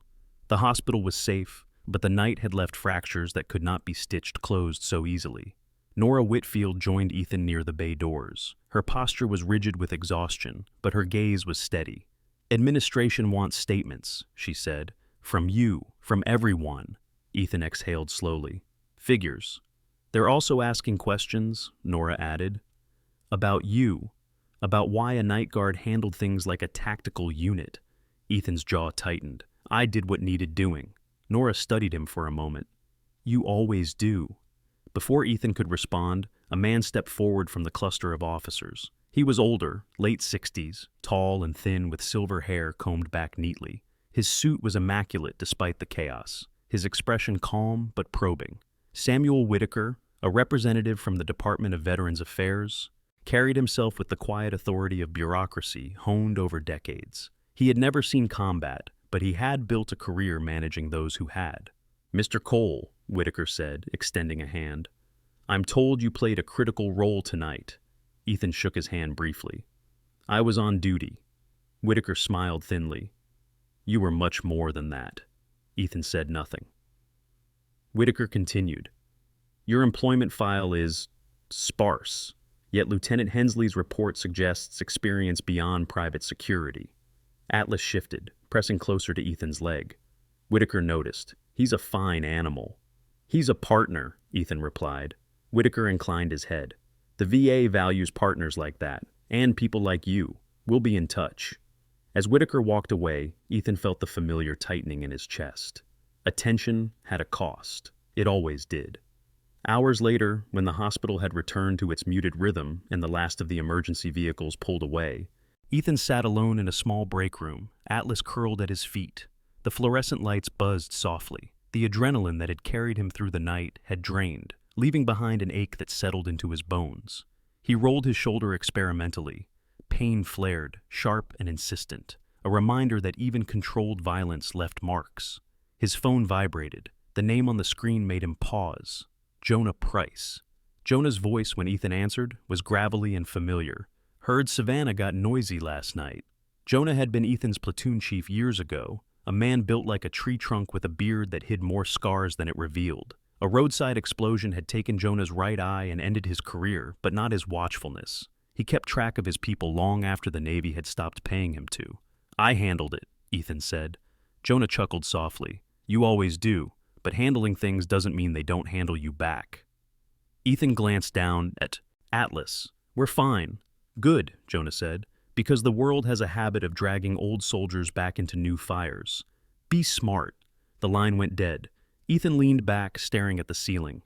The hospital was safe, but the night had left fractures that could not be stitched closed so easily. Nora Whitfield joined Ethan near the bay doors. Her posture was rigid with exhaustion, but her gaze was steady. "Administration wants statements," she said. "From you, from everyone." Ethan exhaled slowly. "Figures. They're also asking questions," Nora added. "About you. About why a night guard handled things like a tactical unit." Ethan's jaw tightened. "I did what needed doing." Nora studied him for a moment. "You always do." Before Ethan could respond, a man stepped forward from the cluster of officers. He was older, late 60s, tall and thin with silver hair combed back neatly. His suit was immaculate despite the chaos, his expression calm but probing. Samuel Whitaker, a representative from the Department of Veterans Affairs, carried himself with the quiet authority of bureaucracy honed over decades. He had never seen combat, but he had built a career managing those who had. "Mr. Cole," Whitaker said, extending a hand, "I'm told you played a critical role tonight." Ethan shook his hand briefly. "I was on duty." Whitaker smiled thinly. "You were much more than that." Ethan said nothing. Whitaker continued. "Your employment file is sparse, yet Lieutenant Hensley's report suggests experience beyond private security." Atlas shifted, pressing closer to Ethan's leg. Whitaker noticed. "He's a fine animal." "He's a partner," Ethan replied. Whitaker inclined his head. "The VA values partners like that, and people like you. We'll be in touch." As Whitaker walked away, Ethan felt the familiar tightening in his chest. Attention had a cost. It always did. Hours later, when the hospital had returned to its muted rhythm and the last of the emergency vehicles pulled away, Ethan sat alone in a small break room, Atlas curled at his feet. The fluorescent lights buzzed softly. The adrenaline that had carried him through the night had drained, leaving behind an ache that settled into his bones. He rolled his shoulder experimentally. Pain flared, sharp and insistent, a reminder that even controlled violence left marks. His phone vibrated. The name on the screen made him pause. Jonah Price. Jonah's voice, when Ethan answered, was gravelly and familiar. "Heard Savannah got noisy last night." Jonah had been Ethan's platoon chief years ago, a man built like a tree trunk with a beard that hid more scars than it revealed. A roadside explosion had taken Jonah's right eye and ended his career, but not his watchfulness. He kept track of his people long after the Navy had stopped paying him to. "I handled it," Ethan said. Jonah chuckled softly. "You always do, but handling things doesn't mean they don't handle you back." Ethan glanced down at Atlas. "We're fine." "Good," Jonah said, "because the world has a habit of dragging old soldiers back into new fires. Be smart." The line went dead. Ethan leaned back, staring at the ceiling.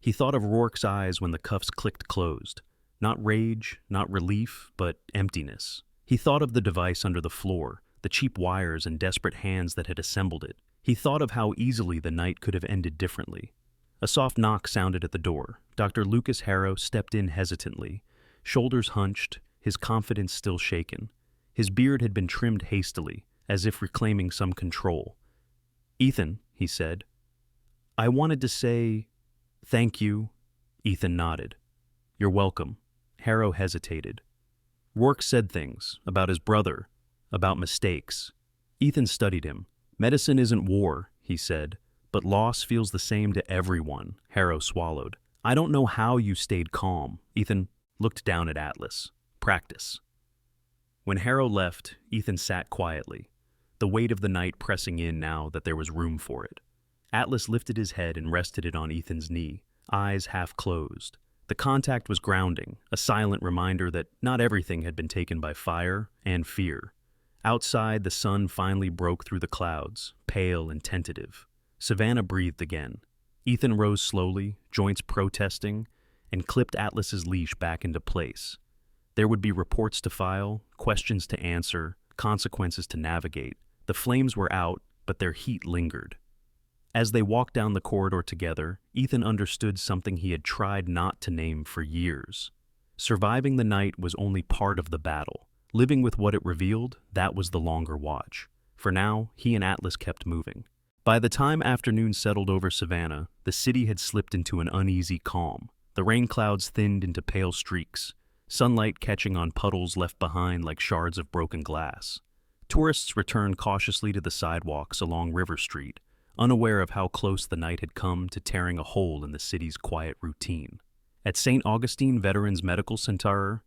He thought of Rourke's eyes when the cuffs clicked closed. Not rage, not relief, but emptiness. He thought of the device under the floor, the cheap wires and desperate hands that had assembled it. He thought of how easily the night could have ended differently. A soft knock sounded at the door. Dr. Lucas Harrow stepped in hesitantly, shoulders hunched, his confidence still shaken. His beard had been trimmed hastily, as if reclaiming some control. "Ethan," he said. "I wanted to say thank you." Ethan nodded. "You're welcome." Harrow hesitated. Rourke said things about his brother, about mistakes. Ethan studied him. "Medicine isn't war," he said, "but loss feels the same to everyone." Harrow swallowed. "I don't know how you stayed calm." Ethan looked down at Atlas. "Practice." When Harrow left, Ethan sat quietly, the weight of the night pressing in now that there was room for it. Atlas lifted his head and rested it on Ethan's knee, eyes half closed. The contact was grounding, a silent reminder that not everything had been taken by fire and fear. Outside, the sun finally broke through the clouds, pale and tentative. Savannah breathed again. Ethan rose slowly, joints protesting, and clipped Atlas's leash back into place. There would be reports to file, questions to answer, consequences to navigate. The flames were out, but their heat lingered. As they walked down the corridor together, Ethan understood something he had tried not to name for years. Surviving the night was only part of the battle. Living with what it revealed, that was the longer watch. For now, he and Atlas kept moving. By the time afternoon settled over Savannah, the city had slipped into an uneasy calm. The rain clouds thinned into pale streaks, sunlight catching on puddles left behind like shards of broken glass. Tourists returned cautiously to the sidewalks along River Street, unaware of how close the night had come to tearing a hole in the city's quiet routine. At St. Augustine Veterans Medical Center,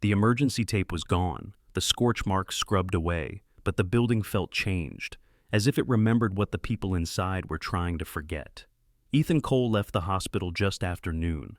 the emergency tape was gone, the scorch marks scrubbed away, but the building felt changed, as if it remembered what the people inside were trying to forget. Ethan Cole left the hospital just after noon.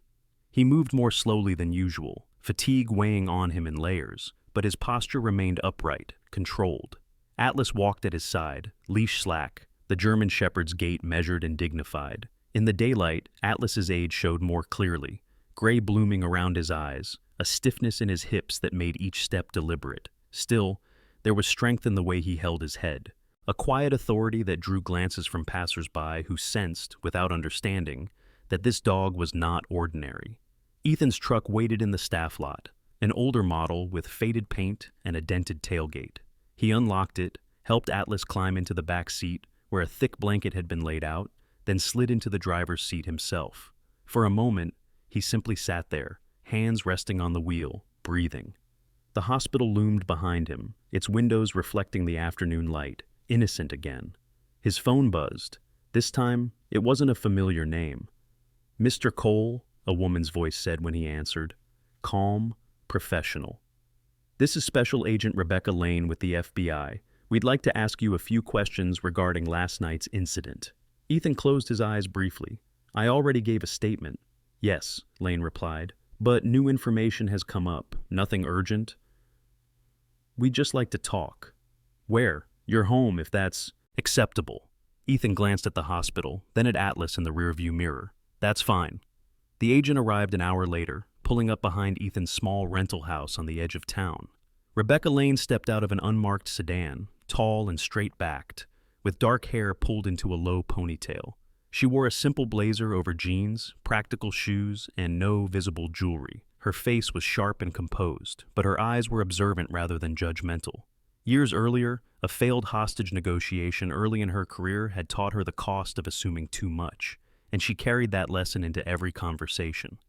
He moved more slowly than usual, fatigue weighing on him in layers, but his posture remained upright, controlled. Atlas walked at his side, leash slack, the German shepherd's gait measured and dignified. In the daylight, Atlas's age showed more clearly, gray blooming around his eyes, a stiffness in his hips that made each step deliberate. Still, there was strength in the way he held his head, a quiet authority that drew glances from passers-by who sensed, without understanding, that this dog was not ordinary. Ethan's truck waited in the staff lot, an older model with faded paint and a dented tailgate. He unlocked it, helped Atlas climb into the back seat, where a thick blanket had been laid out, then slid into the driver's seat himself. For a moment, he simply sat there, hands resting on the wheel, breathing. The hospital loomed behind him, its windows reflecting the afternoon light, innocent again. His phone buzzed. This time, it wasn't a familiar name. "Mr. Cole," a woman's voice said when he answered. Calm, professional. "This is Special Agent Rebecca Lane with the FBI. We'd like to ask you a few questions regarding last night's incident." Ethan closed his eyes briefly. "I already gave a statement." "Yes," Lane replied, "but new information has come up. Nothing urgent." "We'd just like to talk." "Where?" "Your home, if that's acceptable." Ethan glanced at the hospital, then at Atlas in the rearview mirror. "That's fine." The agent arrived an hour later, pulling up behind Ethan's small rental house on the edge of town. Rebecca Lane stepped out of an unmarked sedan, tall and straight-backed, with dark hair pulled into a low ponytail. She wore a simple blazer over jeans, practical shoes, and no visible jewelry. Her face was sharp and composed, but her eyes were observant rather than judgmental. Years earlier, a failed hostage negotiation early in her career had taught her the cost of assuming too much, and she carried that lesson into every conversation.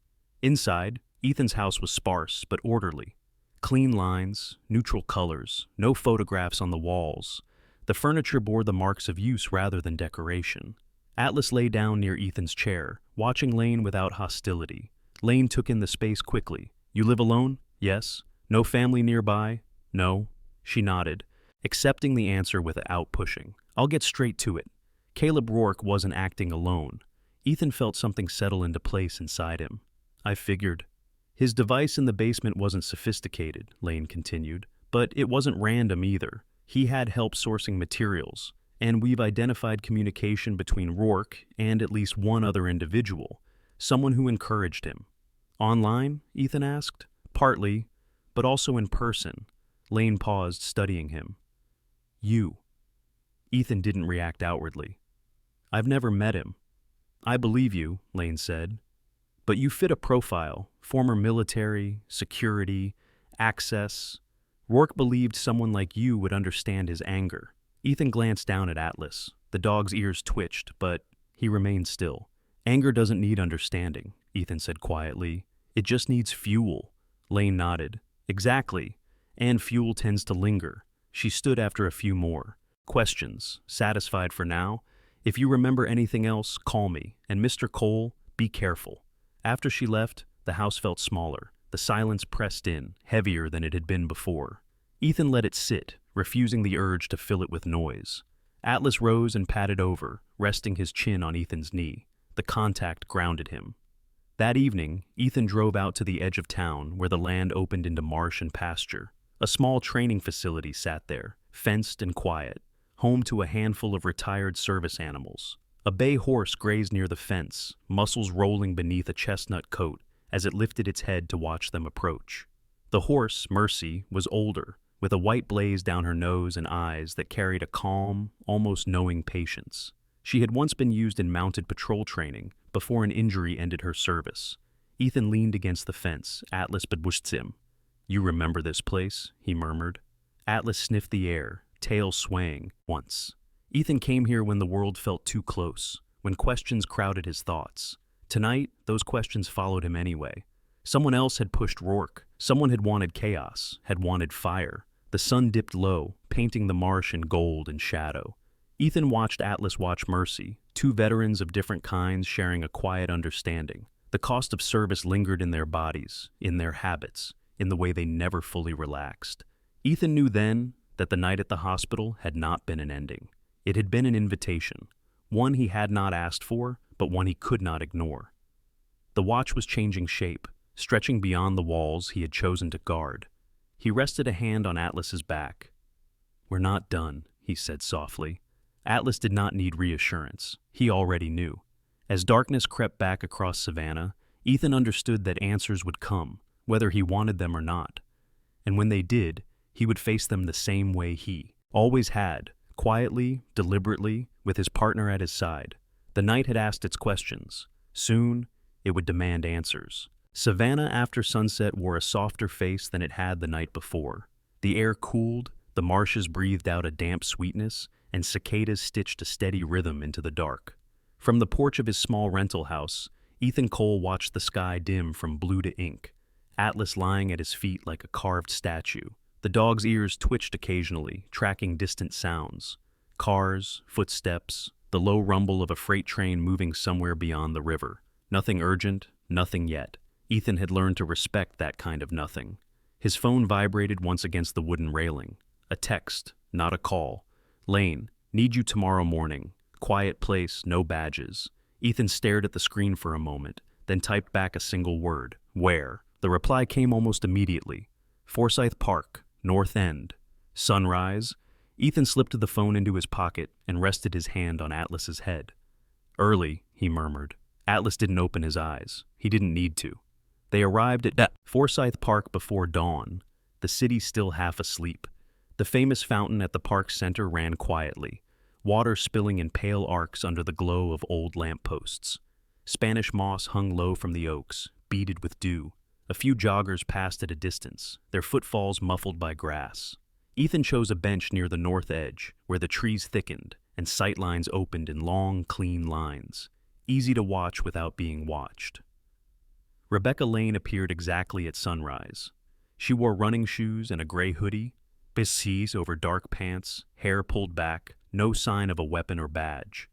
Inside, Ethan's house was sparse but orderly. Clean lines, neutral colors, no photographs on the walls. The furniture bore the marks of use rather than decoration. Atlas lay down near Ethan's chair, watching Lane without hostility. Lane took in the space quickly. "You live alone?" "Yes." "No family nearby?" "No." She nodded, accepting the answer without pushing. "I'll get straight to it." Caleb Rourke wasn't acting alone. Ethan felt something settle into place inside him. "I figured." "His device in the basement wasn't sophisticated," Lane continued, "but it wasn't random either. He had help sourcing materials, and we've identified communication between Rourke and at least one other individual, someone who encouraged him." Online? Ethan asked. Partly, but also in person. Lane paused, studying him. You. Ethan didn't react outwardly. I've never met him. I believe you, Lane said. But you fit a profile, former military, security, access. Rourke believed someone like you would understand his anger. Ethan glanced down at Atlas. The dog's ears twitched, but he remained still. Anger doesn't need understanding, Ethan said quietly. It just needs fuel. Lane nodded. Exactly. And fuel tends to linger. She stood after a few more. Questions. Satisfied for now? If you remember anything else, call me. And Mr. Cole, be careful. After she left, the house felt smaller. The silence pressed in, heavier than it had been before. Ethan let it sit, refusing the urge to fill it with noise. Atlas rose and patted over, resting his chin on Ethan's knee. The contact grounded him. That evening, Ethan drove out to the edge of town where the land opened into marsh and pasture. A small training facility sat there, fenced and quiet, home to a handful of retired service animals. A bay horse grazed near the fence, muscles rolling beneath a chestnut coat as it lifted its head to watch them approach. The horse, Mercy, was older, with a white blaze down her nose and eyes that carried a calm, almost knowing patience. She had once been used in mounted patrol training before an injury ended her service. Ethan leaned against the fence, Atlas bewusst him. You remember this place? He murmured. Atlas sniffed the air, tail swaying, once. Ethan came here when the world felt too close, when questions crowded his thoughts. Tonight, those questions followed him anyway. Someone else had pushed Rourke. Someone had wanted chaos, had wanted fire. The sun dipped low, painting the marsh in gold and shadow. Ethan watched Atlas watch Mercy, two veterans of different kinds sharing a quiet understanding. The cost of service lingered in their bodies, in their habits, in the way they never fully relaxed. Ethan knew then that the night at the hospital had not been an ending. It had been an invitation, one he had not asked for, but one he could not ignore. The watch was changing shape, stretching beyond the walls he had chosen to guard. He rested a hand on Atlas's back. We're not done, he said softly. Atlas did not need reassurance. He already knew. As darkness crept back across Savannah, Ethan understood that answers would come, whether he wanted them or not. And when they did, he would face them the same way he always had, quietly, deliberately, with his partner at his side. The night had asked its questions. Soon, it would demand answers. Savannah after sunset wore a softer face than it had the night before. The air cooled, the marshes breathed out a damp sweetness, and cicadas stitched a steady rhythm into the dark. From the porch of his small rental house, Ethan Cole watched the sky dim from blue to ink, Atlas lying at his feet like a carved statue. The dog's ears twitched occasionally, tracking distant sounds. Cars, footsteps, the low rumble of a freight train moving somewhere beyond the river. Nothing urgent, nothing yet. Ethan had learned to respect that kind of nothing. His phone vibrated once against the wooden railing. A text, not a call. Lane, need you tomorrow morning. Quiet place, no badges. Ethan stared at the screen for a moment, then typed back a single word. Where? The reply came almost immediately. Forsyth Park, North End. Sunrise. Ethan slipped the phone into his pocket and rested his hand on Atlas's head. Early, he murmured. Atlas didn't open his eyes. He didn't need to. They arrived at Forsyth Park before dawn, the city still half asleep. The famous fountain at the park's center ran quietly, water spilling in pale arcs under the glow of old lampposts. Spanish moss hung low from the oaks, beaded with dew. A few joggers passed at a distance, their footfalls muffled by grass. Ethan chose a bench near the north edge, where the trees thickened and sightlines opened in long, clean lines, easy to watch without being watched. Rebecca Lane appeared exactly at sunrise. She wore running shoes and a gray hoodie, bisees over dark pants, hair pulled back, no sign of a weapon or badge.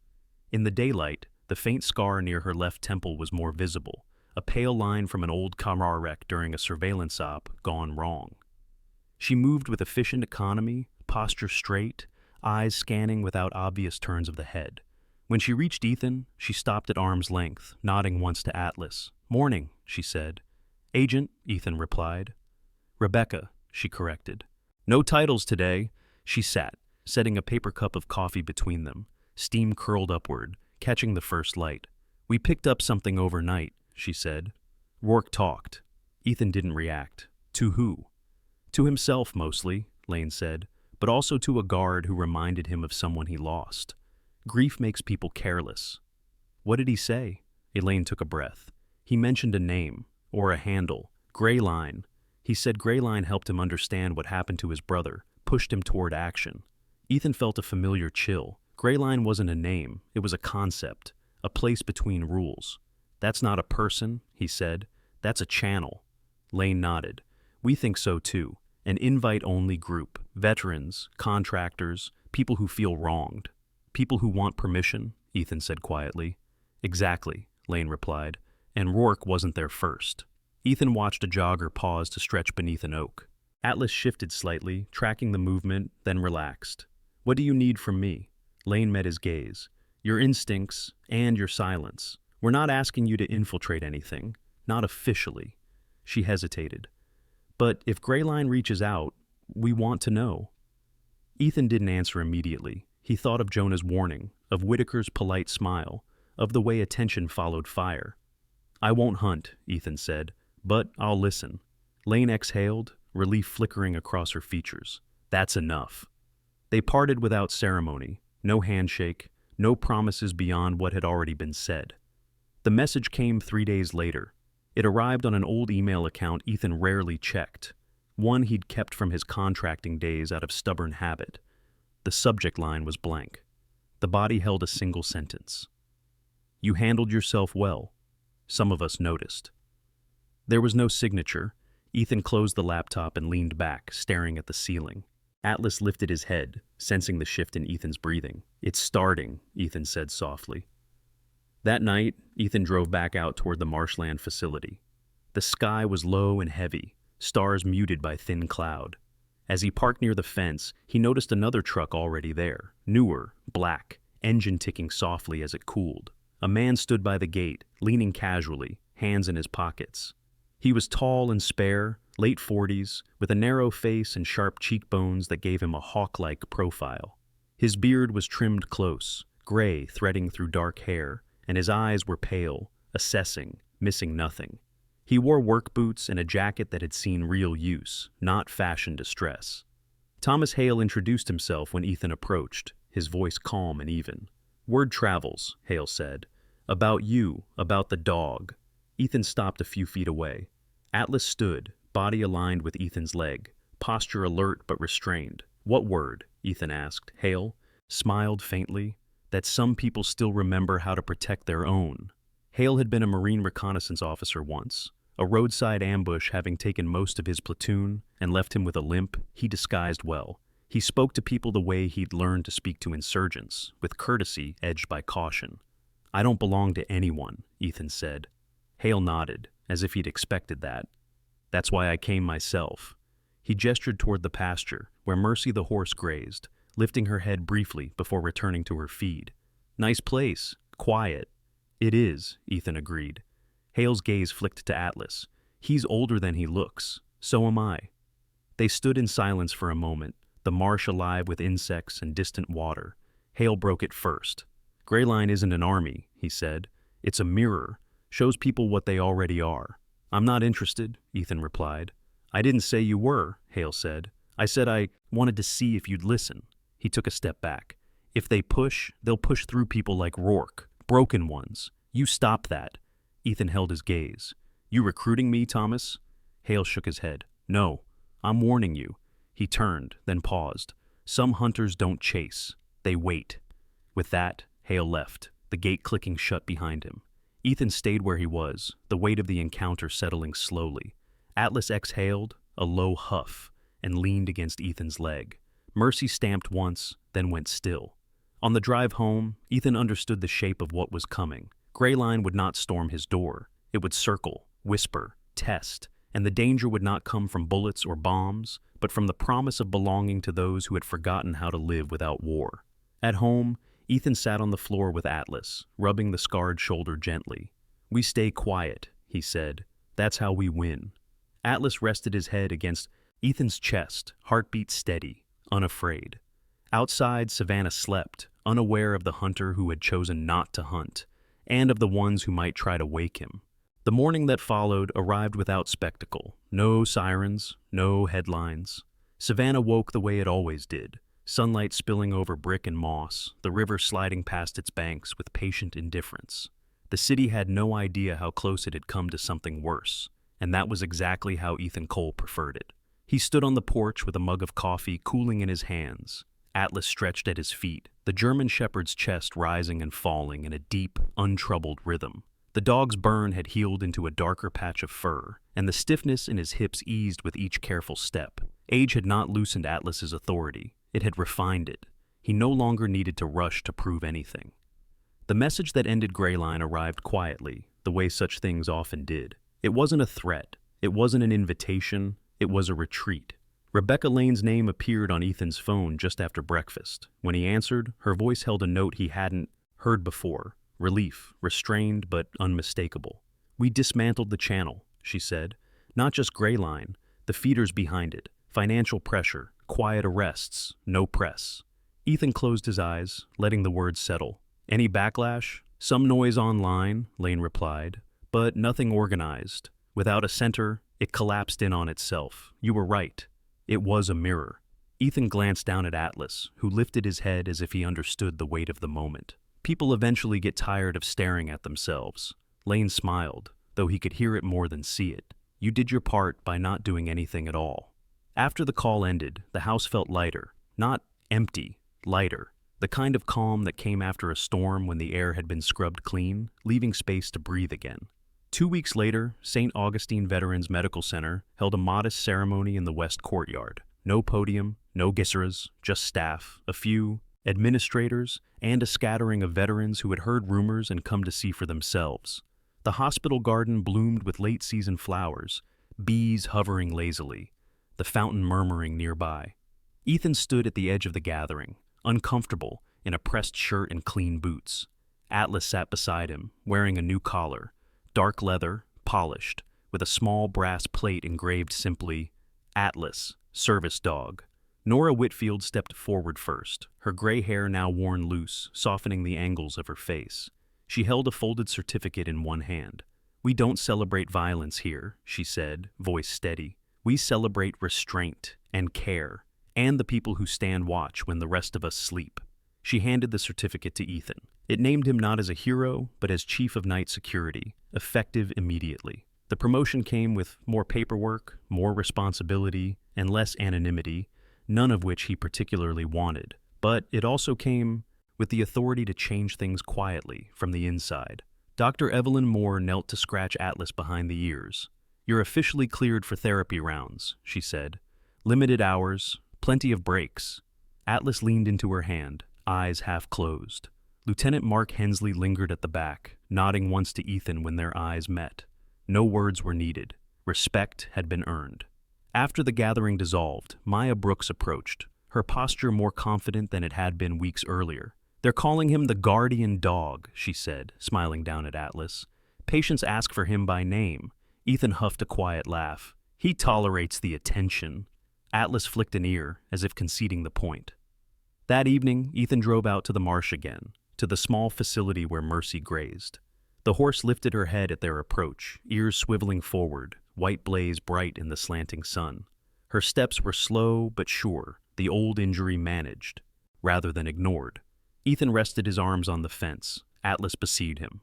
In the daylight, the faint scar near her left temple was more visible, a pale line from an old car wreck during a surveillance op gone wrong. She moved with efficient economy, posture straight, eyes scanning without obvious turns of the head. When she reached Ethan, she stopped at arm's length, nodding once to Atlas. Morning, she said. Agent, Ethan replied. Rebecca, she corrected. No titles today. She sat, setting a paper cup of coffee between them, steam curled upward, catching the first light. We picked up something overnight, she said. Rourke talked. Ethan didn't react. To who? To himself, mostly, Lane said, but also to a guard who reminded him of someone he lost. Grief makes people careless. What did he say? Elaine took a breath. He mentioned a name, or a handle, Grayline. He said Grayline helped him understand what happened to his brother, pushed him toward action. Ethan felt a familiar chill. Grayline wasn't a name, it was a concept, a place between rules. That's not a person, he said. That's a channel. Lane nodded. We think so too. An invite-only group. Veterans, contractors, people who feel wronged. People who want permission, Ethan said quietly. Exactly, Lane replied. And Rourke wasn't there first. Ethan watched a jogger pause to stretch beneath an oak. Atlas shifted slightly, tracking the movement, then relaxed. What do you need from me? Lane met his gaze. Your instincts and your silence. We're not asking you to infiltrate anything. Not officially. She hesitated. But if Grayline reaches out, we want to know. Ethan didn't answer immediately. He thought of Jonah's warning, of Whitaker's polite smile, of the way attention followed fire. I won't hunt, Ethan said, but I'll listen. Lane exhaled, relief flickering across her features. That's enough. They parted without ceremony, no handshake, no promises beyond what had already been said. The message came 3 days later. It arrived on an old email account Ethan rarely checked, one he'd kept from his contracting days out of stubborn habit. The subject line was blank. The body held a single sentence. You handled yourself well. Some of us noticed. There was no signature. Ethan closed the laptop and leaned back, staring at the ceiling. Atlas lifted his head, sensing the shift in Ethan's breathing. It's starting, Ethan said softly. That night, Ethan drove back out toward the marshland facility. The sky was low and heavy, stars muted by thin cloud. As he parked near the fence, he noticed another truck already there, newer, black, engine ticking softly as it cooled. A man stood by the gate, leaning casually, hands in his pockets. He was tall and spare, late 40s, with a narrow face and sharp cheekbones that gave him a hawk-like profile. His beard was trimmed close, gray threading through dark hair, and his eyes were pale, assessing, missing nothing. He wore work boots and a jacket that had seen real use, not fashion distress. Thomas Hale introduced himself when Ethan approached, his voice calm and even. Word travels, Hale said. About you, about the dog. Ethan stopped a few feet away. Atlas stood, body aligned with Ethan's leg, posture alert but restrained. What word? Ethan asked. Hale smiled faintly. That some people still remember how to protect their own. Hale had been a Marine reconnaissance officer once. A roadside ambush having taken most of his platoon and left him with a limp, he disguised well. He spoke to people the way he'd learned to speak to insurgents, with courtesy edged by caution. I don't belong to anyone, Ethan said. Hale nodded, as if he'd expected that. That's why I came myself. He gestured toward the pasture, where Mercy the horse grazed, lifting her head briefly before returning to her feed. Nice place. Quiet. It is, Ethan agreed. Hale's gaze flicked to Atlas. He's older than he looks. So am I. They stood in silence for a moment, the marsh alive with insects and distant water. Hale broke it first. Grayline isn't an army, he said. It's a mirror. Shows people what they already are. I'm not interested, Ethan replied. I didn't say you were, Hale said. I said I wanted to see if you'd listen. He took a step back. If they push, they'll push through people like Rourke, broken ones. You stop that. Ethan held his gaze. You recruiting me, Thomas? Hale shook his head. No, I'm warning you. He turned, then paused. Some hunters don't chase. They wait. With that, Hale left, the gate clicking shut behind him. Ethan stayed where he was, the weight of the encounter settling slowly. Atlas exhaled, a low huff, and leaned against Ethan's leg. Mercy stamped once, then went still. On the drive home, Ethan understood the shape of what was coming. Grayline would not storm his door. It would circle, whisper, test, and the danger would not come from bullets or bombs, but from the promise of belonging to those who had forgotten how to live without war. At home, Ethan sat on the floor with Atlas, rubbing the scarred shoulder gently. We stay quiet, he said. That's how we win. Atlas rested his head against Ethan's chest, heartbeat steady, unafraid. Outside, Savannah slept, unaware of the hunter who had chosen not to hunt, and of the ones who might try to wake him. The morning that followed arrived without spectacle. No sirens, no headlines. Savannah woke the way it always did, sunlight spilling over brick and moss, the river sliding past its banks with patient indifference. The city had no idea how close it had come to something worse, and that was exactly how Ethan Cole preferred it. He stood on the porch with a mug of coffee cooling in his hands, Atlas stretched at his feet, the German shepherd's chest rising and falling in a deep, untroubled rhythm. The dog's burn had healed into a darker patch of fur, and the stiffness in his hips eased with each careful step. Age had not loosened Atlas's authority, it had refined it. He no longer needed to rush to prove anything. The message that ended Greyline arrived quietly, the way such things often did. It wasn't a threat, it wasn't an invitation, it was a retreat. Rebecca Lane's name appeared on Ethan's phone just after breakfast. When he answered, her voice held a note he hadn't heard before. Relief, restrained but unmistakable. "We dismantled the channel," she said. "Not just Greyline, the feeders behind it. Financial pressure, quiet arrests, no press." Ethan closed his eyes, letting the words settle. "Any backlash?" "Some noise online," Lane replied, "but nothing organized. Without a center, it collapsed in on itself. You were right. It was a mirror." Ethan glanced down at Atlas, who lifted his head as if he understood the weight of the moment. People eventually get tired of staring at themselves. Lane smiled, though he could hear it more than see it. "You did your part by not doing anything at all." After the call ended, the house felt lighter. Not empty, lighter. The kind of calm that came after a storm when the air had been scrubbed clean, leaving space to breathe again. 2 weeks later, St. Augustine Veterans Medical Center held a modest ceremony in the West Courtyard. No podium, no gisseras, just staff, a few administrators, and a scattering of veterans who had heard rumors and come to see for themselves. The hospital garden bloomed with late-season flowers, bees hovering lazily, the fountain murmuring nearby. Ethan stood at the edge of the gathering, uncomfortable, in a pressed shirt and clean boots. Atlas sat beside him, wearing a new collar, dark leather, polished, with a small brass plate engraved simply, "Atlas, Service Dog." Nora Whitfield stepped forward first, her gray hair now worn loose, softening the angles of her face. She held a folded certificate in one hand. "We don't celebrate violence here," she said, voice steady. "We celebrate restraint and care, and the people who stand watch when the rest of us sleep." She handed the certificate to Ethan. It named him not as a hero, but as Chief of Night Security, effective immediately. The promotion came with more paperwork, more responsibility, and less anonymity, none of which he particularly wanted. But it also came with the authority to change things quietly, from the inside. Dr. Evelyn Moore knelt to scratch Atlas behind the ears. "You're officially cleared for therapy rounds," she said. "Limited hours, plenty of breaks." Atlas leaned into her hand, eyes half closed. Lieutenant Mark Hensley lingered at the back, nodding once to Ethan when their eyes met. No words were needed. Respect had been earned. After the gathering dissolved, Maya Brooks approached, her posture more confident than it had been weeks earlier. "They're calling him the guardian dog," she said, smiling down at Atlas. "Patients ask for him by name." Ethan huffed a quiet laugh. "He tolerates the attention." Atlas flicked an ear, as if conceding the point. That evening, Ethan drove out to the marsh again, to the small facility where Mercy grazed. The horse lifted her head at their approach, ears swiveling forward, white blaze bright in the slanting sun. Her steps were slow but sure, the old injury managed, rather than ignored. Ethan rested his arms on the fence. Atlas beside him.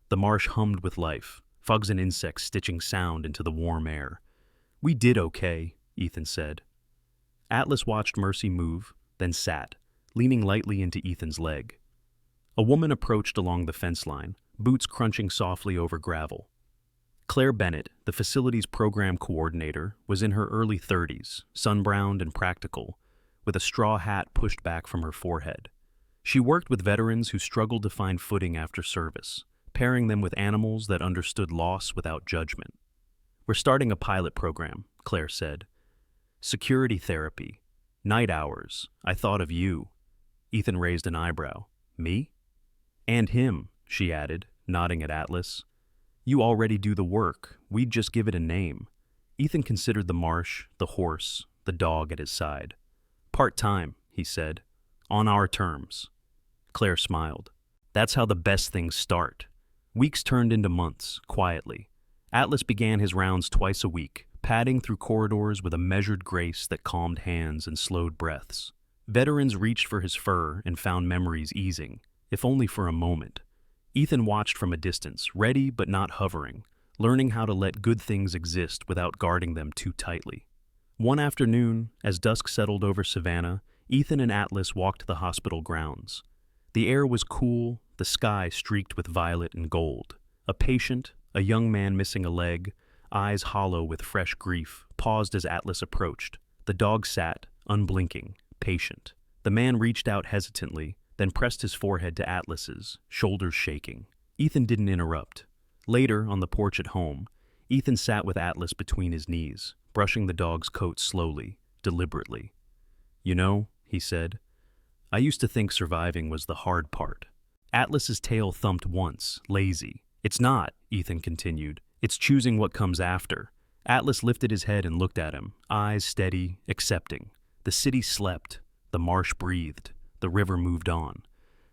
The marsh hummed with life, bugs and insects stitching sound into the warm air. "We did okay," Ethan said. Atlas watched Mercy move, then sat, leaning lightly into Ethan's leg. A woman approached along the fence line, boots crunching softly over gravel. Claire Bennett, the facility's program coordinator, was in her early 30s, sun-browned and practical, with a straw hat pushed back from her forehead. She worked with veterans who struggled to find footing after service, pairing them with animals that understood loss without judgment. "We're starting a pilot program," Claire said. "Security therapy. Night hours. I thought of you." Ethan raised an eyebrow. "Me?" "And him," she added, nodding at Atlas. "You already do the work. We'd just give it a name." Ethan considered the marsh, the horse, the dog at his side. "Part-time," he said. "On our terms." Claire smiled. "That's how the best things start." Weeks turned into months, quietly. Atlas began his rounds twice a week, padding through corridors with a measured grace that calmed hands and slowed breaths. Veterans reached for his fur and found memories easing, if only for a moment. Ethan watched from a distance, ready but not hovering, learning how to let good things exist without guarding them too tightly. One afternoon, as dusk settled over Savannah, Ethan and Atlas walked to the hospital grounds. The air was cool, the sky streaked with violet and gold. A patient, a young man missing a leg, eyes hollow with fresh grief, paused as Atlas approached. The dog sat, unblinking, patient. The man reached out hesitantly, then pressed his forehead to Atlas's, shoulders shaking. Ethan didn't interrupt. Later, on the porch at home, Ethan sat with Atlas between his knees, brushing the dog's coat slowly, deliberately. "You know," he said, "I used to think surviving was the hard part." Atlas's tail thumped once, lazy. "It's not," Ethan continued. "It's choosing what comes after." Atlas lifted his head and looked at him, eyes steady, accepting. The city slept, the marsh breathed, the river moved on.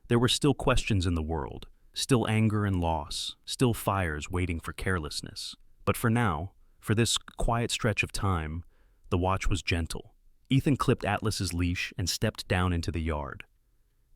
There were still questions in the world, still anger and loss, still fires waiting for carelessness. But for now, for this quiet stretch of time, the watch was gentle. Ethan clipped Atlas's leash and stepped down into the yard.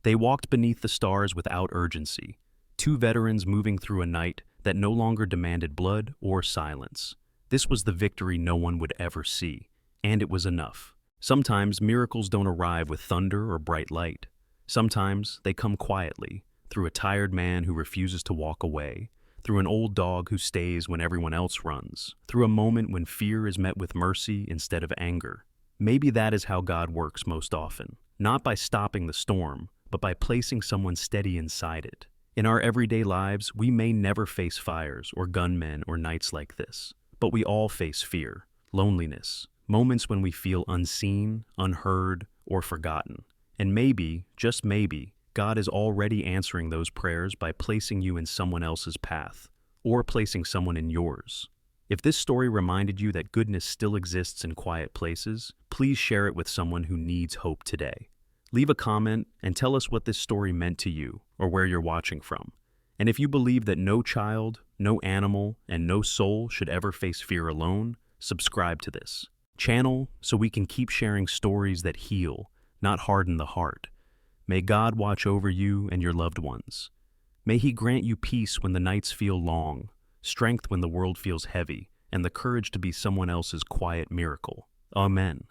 They walked beneath the stars without urgency, two veterans moving through a night that no longer demanded blood or silence. This was the victory no one would ever see, and it was enough. Sometimes miracles don't arrive with thunder or bright light. Sometimes they come quietly, through a tired man who refuses to walk away, through an old dog who stays when everyone else runs, through a moment when fear is met with mercy instead of anger. Maybe that is how God works most often, not by stopping the storm, but by placing someone steady inside it. In our everyday lives, we may never face fires or gunmen or nights like this, but we all face fear, loneliness, moments when we feel unseen, unheard, or forgotten. And maybe, just maybe, God is already answering those prayers by placing you in someone else's path, or placing someone in yours. If this story reminded you that goodness still exists in quiet places, please share it with someone who needs hope today. Leave a comment and tell us what this story meant to you or where you're watching from. And if you believe that no child, no animal, and no soul should ever face fear alone, subscribe to this channel so we can keep sharing stories that heal, not harden the heart. May God watch over you and your loved ones. May He grant you peace when the nights feel long, strength when the world feels heavy, and the courage to be someone else's quiet miracle. Amen.